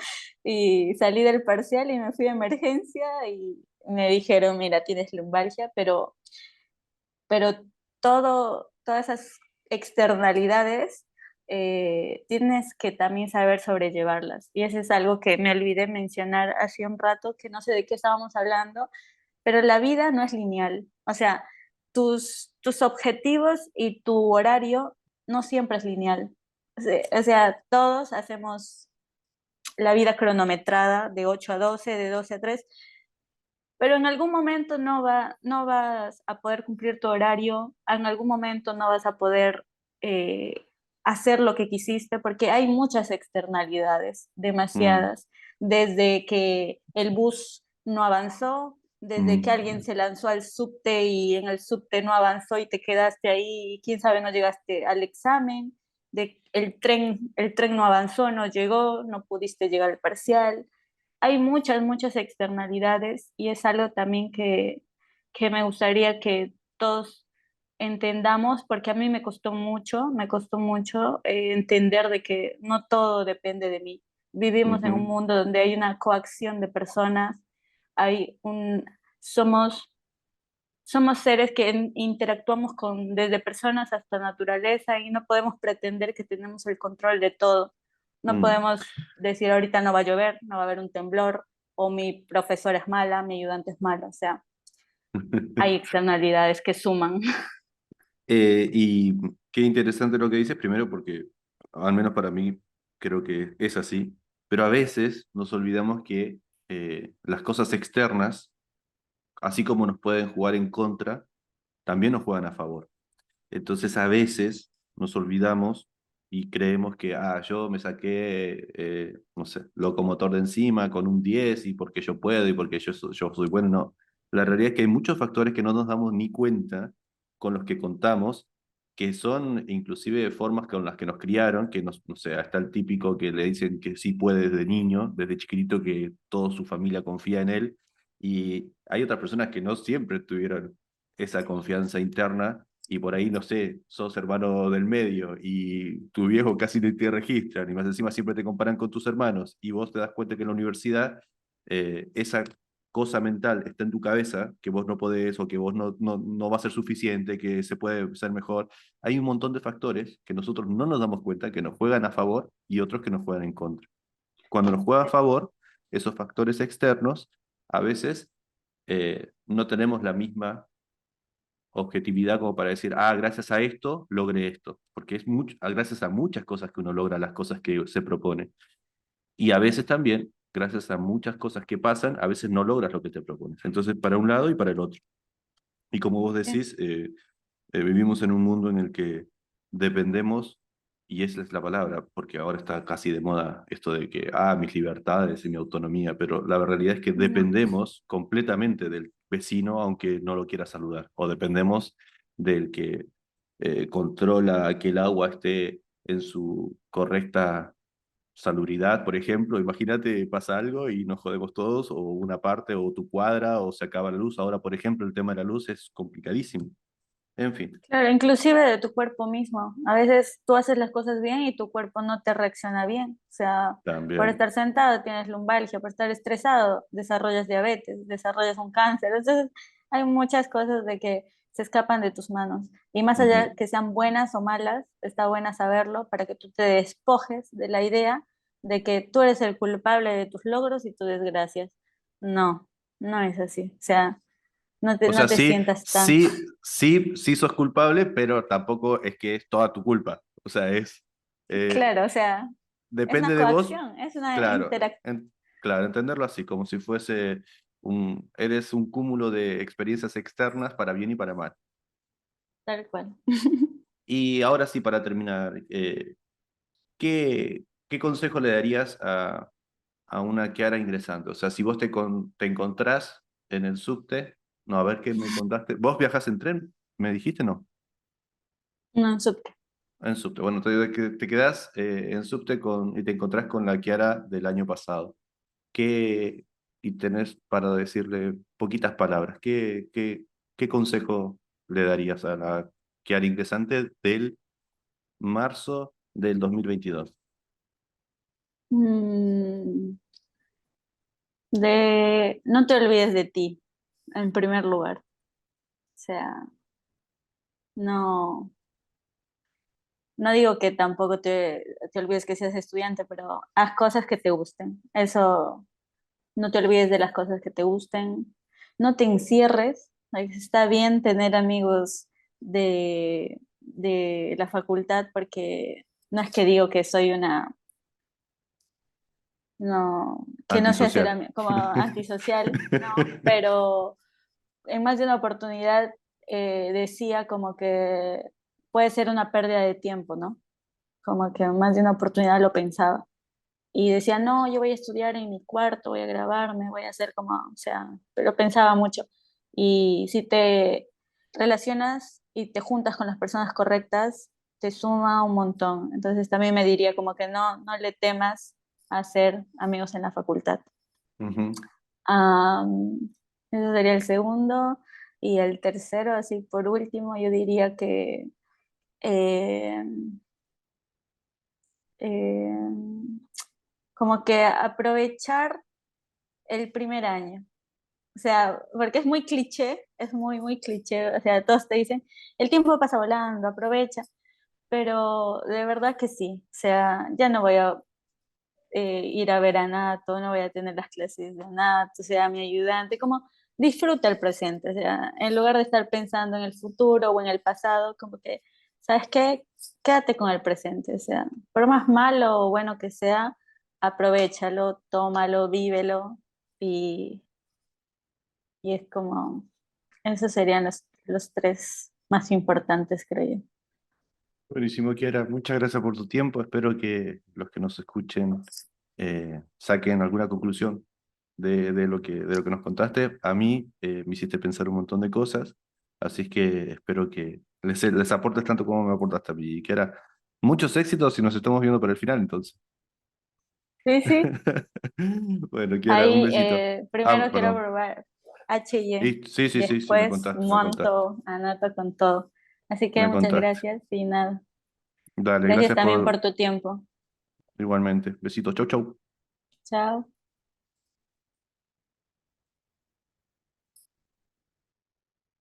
Y salí del parcial y me fui a emergencia y me dijeron, mira, tienes lumbalgia, pero todas esas externalidades tienes que también saber sobrellevarlas. Y eso es algo que me olvidé mencionar hace un rato, que no sé de qué estábamos hablando, pero la vida no es lineal. O sea, tus objetivos y tu horario no siempre es lineal. O sea, todos hacemos la vida cronometrada de 8 a 12, de 12 a 3, pero en algún momento no vas a poder cumplir tu horario, en algún momento no vas a poder eh, hacer lo que quisiste, porque hay muchas externalidades, Mm, demasiadas, desde que el bus no avanzó, desde que alguien mm, se lanzó al subte y en el subte no avanzó y te quedaste ahí, y quién sabe, no llegaste al examen, de el tren no avanzó, no llegó, no pudiste llegar al parcial. Hay muchas externalidades y es algo también que me gustaría que todos entendamos, porque a mí me costó mucho entender de que no todo depende de mí. Vivimos en un ujú, mundo donde hay una coacción de personas, hay un, somos, somos seres que interactuamos con desde personas hasta naturaleza y no podemos pretender que tenemos el control de todo. No mm. podemos decir ahorita no va a llover, no va a haber un temblor, o mi profesora es mala, mi ayudante es malo. O sea, hay externalidades que suman. Y qué interesante lo que dices, primero porque, al menos para mí, creo que es así, pero a veces nos olvidamos que las cosas externas, así como nos pueden jugar en contra, también nos juegan a favor. Entonces a veces nos olvidamos y creemos que, yo me saqué, no sé, locomotor de encima con un 10 y porque yo puedo y porque yo soy bueno. No, la realidad es que hay muchos factores que no nos damos ni cuenta con los que contamos, que son inclusive formas con las que nos criaron, que nos, no sé, está el típico que le dicen que sí puede desde niño, desde chiquitito, que toda su familia confía en él, y hay otras personas que no siempre tuvieron esa confianza interna y por ahí, no sé, sos hermano del medio y tu viejo casi ni te registran y más encima siempre te comparan con tus hermanos y vos te das cuenta que en la universidad esa cosa mental está en tu cabeza, que vos no podés o que vos no va a ser suficiente, que se puede ser mejor. Hay un montón de factores que nosotros no nos damos cuenta que nos juegan a favor y otros que nos juegan en contra. Cuando nos juega a favor, esos factores externos, a veces no tenemos la misma objetividad como para decir, gracias a esto logré esto, porque es gracias a muchas cosas que uno logra las cosas que se propone. Y a veces también, gracias a muchas cosas que pasan, a veces no logras lo que te propones. Entonces, para un lado y para el otro. Y como vos Sí. decís, vivimos en un mundo en el que dependemos, y esa es la palabra, porque ahora está casi de moda esto de que, mis libertades y mi autonomía, pero la realidad es que No. dependemos completamente del vecino, aunque no lo quiera saludar, o dependemos del que controla que el agua esté en su correcta salubridad, por ejemplo. Imagínate, pasa algo y nos jodemos todos, o una parte, o tu cuadra, o se acaba la luz. Ahora, por ejemplo, el tema de la luz es complicadísimo. En fin, Claro, inclusive de tu cuerpo mismo. A veces tú haces las cosas bien y tu cuerpo no te reacciona bien. O sea, por también. estar sentado tienes lumbalgia, por estar estresado desarrollas diabetes, desarrollas un cáncer. Entonces, hay muchas cosas de que se escapan de tus manos. Y más allá Ujú. que sean buenas o malas, está buena saberlo para que tú te despojes de la idea de que tú eres el culpable de tus logros y tus desgracias. No, no es así. O sea, O no sea, te sí, sientas tan... sí sos culpable, pero tampoco es que es toda tu culpa. O sea, eh, Claro, o sea, es una depende de vos, coacción, es una claro, interacción claro, entenderlo así, como si fuese eres un cúmulo de experiencias externas para bien y para mal. tal cual. Y ahora sí, para terminar, ¿qué consejo le darías a una Kiara ingresante? O sea, si vos te encontrás en el subte, no, a ver qué me contaste. ¿Vos viajás en tren? ¿Me dijiste no? No, súper. En subte. Bueno, te quedás en subte y te encontrás con la Kiara del año pasado. ¿Qué, y tenés para decirle poquitas palabras, ¿qué consejo le darías a la Kiara ingresante del marzo del 2022? Mm, no te olvides de ti, en primer lugar. O sea, no, no digo que tampoco te olvides que seas estudiante, pero haz cosas que te gusten. Eso, no te olvides de las cosas que te gusten. No te encierres. Like, está bien tener amigos de la facultad porque no es que digo que soy una, no, que no sé hacer Antisocial. como antisocial, no, pero en más de una oportunidad decía como que puede ser una pérdida de tiempo, ¿no? Como que en más de una oportunidad lo pensaba. Y decía, no, yo voy a estudiar en mi cuarto, voy a grabarme, voy a hacer como, o sea, pero pensaba mucho. Y si te relacionas y te juntas con las personas correctas, te suma un montón. Entonces también me diría como que no le temas a hacer amigos en la facultad. Ujú. Am, Ese sería el segundo. Y el tercero, así por último, yo diría que eh, eh, como que aprovechar el primer año. O sea, porque es muy cliché, es muy cliché. O sea, todos te dicen, el tiempo pasa volando, aprovecha. Pero de verdad que sí. O sea, ya no voy a ir a ver a Nato, no voy a tener las clases de Nato, sea mi ayudante, como disfruta el presente, o sea, en lugar de estar pensando en el futuro o en el pasado, como que, ¿sabes qué? Quédate con el presente, o sea, por más malo o bueno que sea, aprovéchalo, tómalo, vívelo y, y es como, esos serían los tres más importantes, creo yo. Buenísimo, Kiara. Muchas gracias por tu tiempo. Espero que los que nos escuchen saquen alguna conclusión de lo que nos contaste. A mí me hiciste pensar un montón de cosas, así es que espero que les aportes tanto como me aportaste a mí. Kiara, muchos éxitos y nos estamos viendo para el final, entonces. Sí, sí. Bueno, Kiara, un Ahí besito. primero Ah, quiero perdón. probar HY, Sí, sí, sí, sí, después me contaste, monto, anoto con todo. Así que me muchas contaste. gracias y nada. Dale, Gracias gracias también por por tu tiempo. igualmente. Besitos, chau, chau. Chao.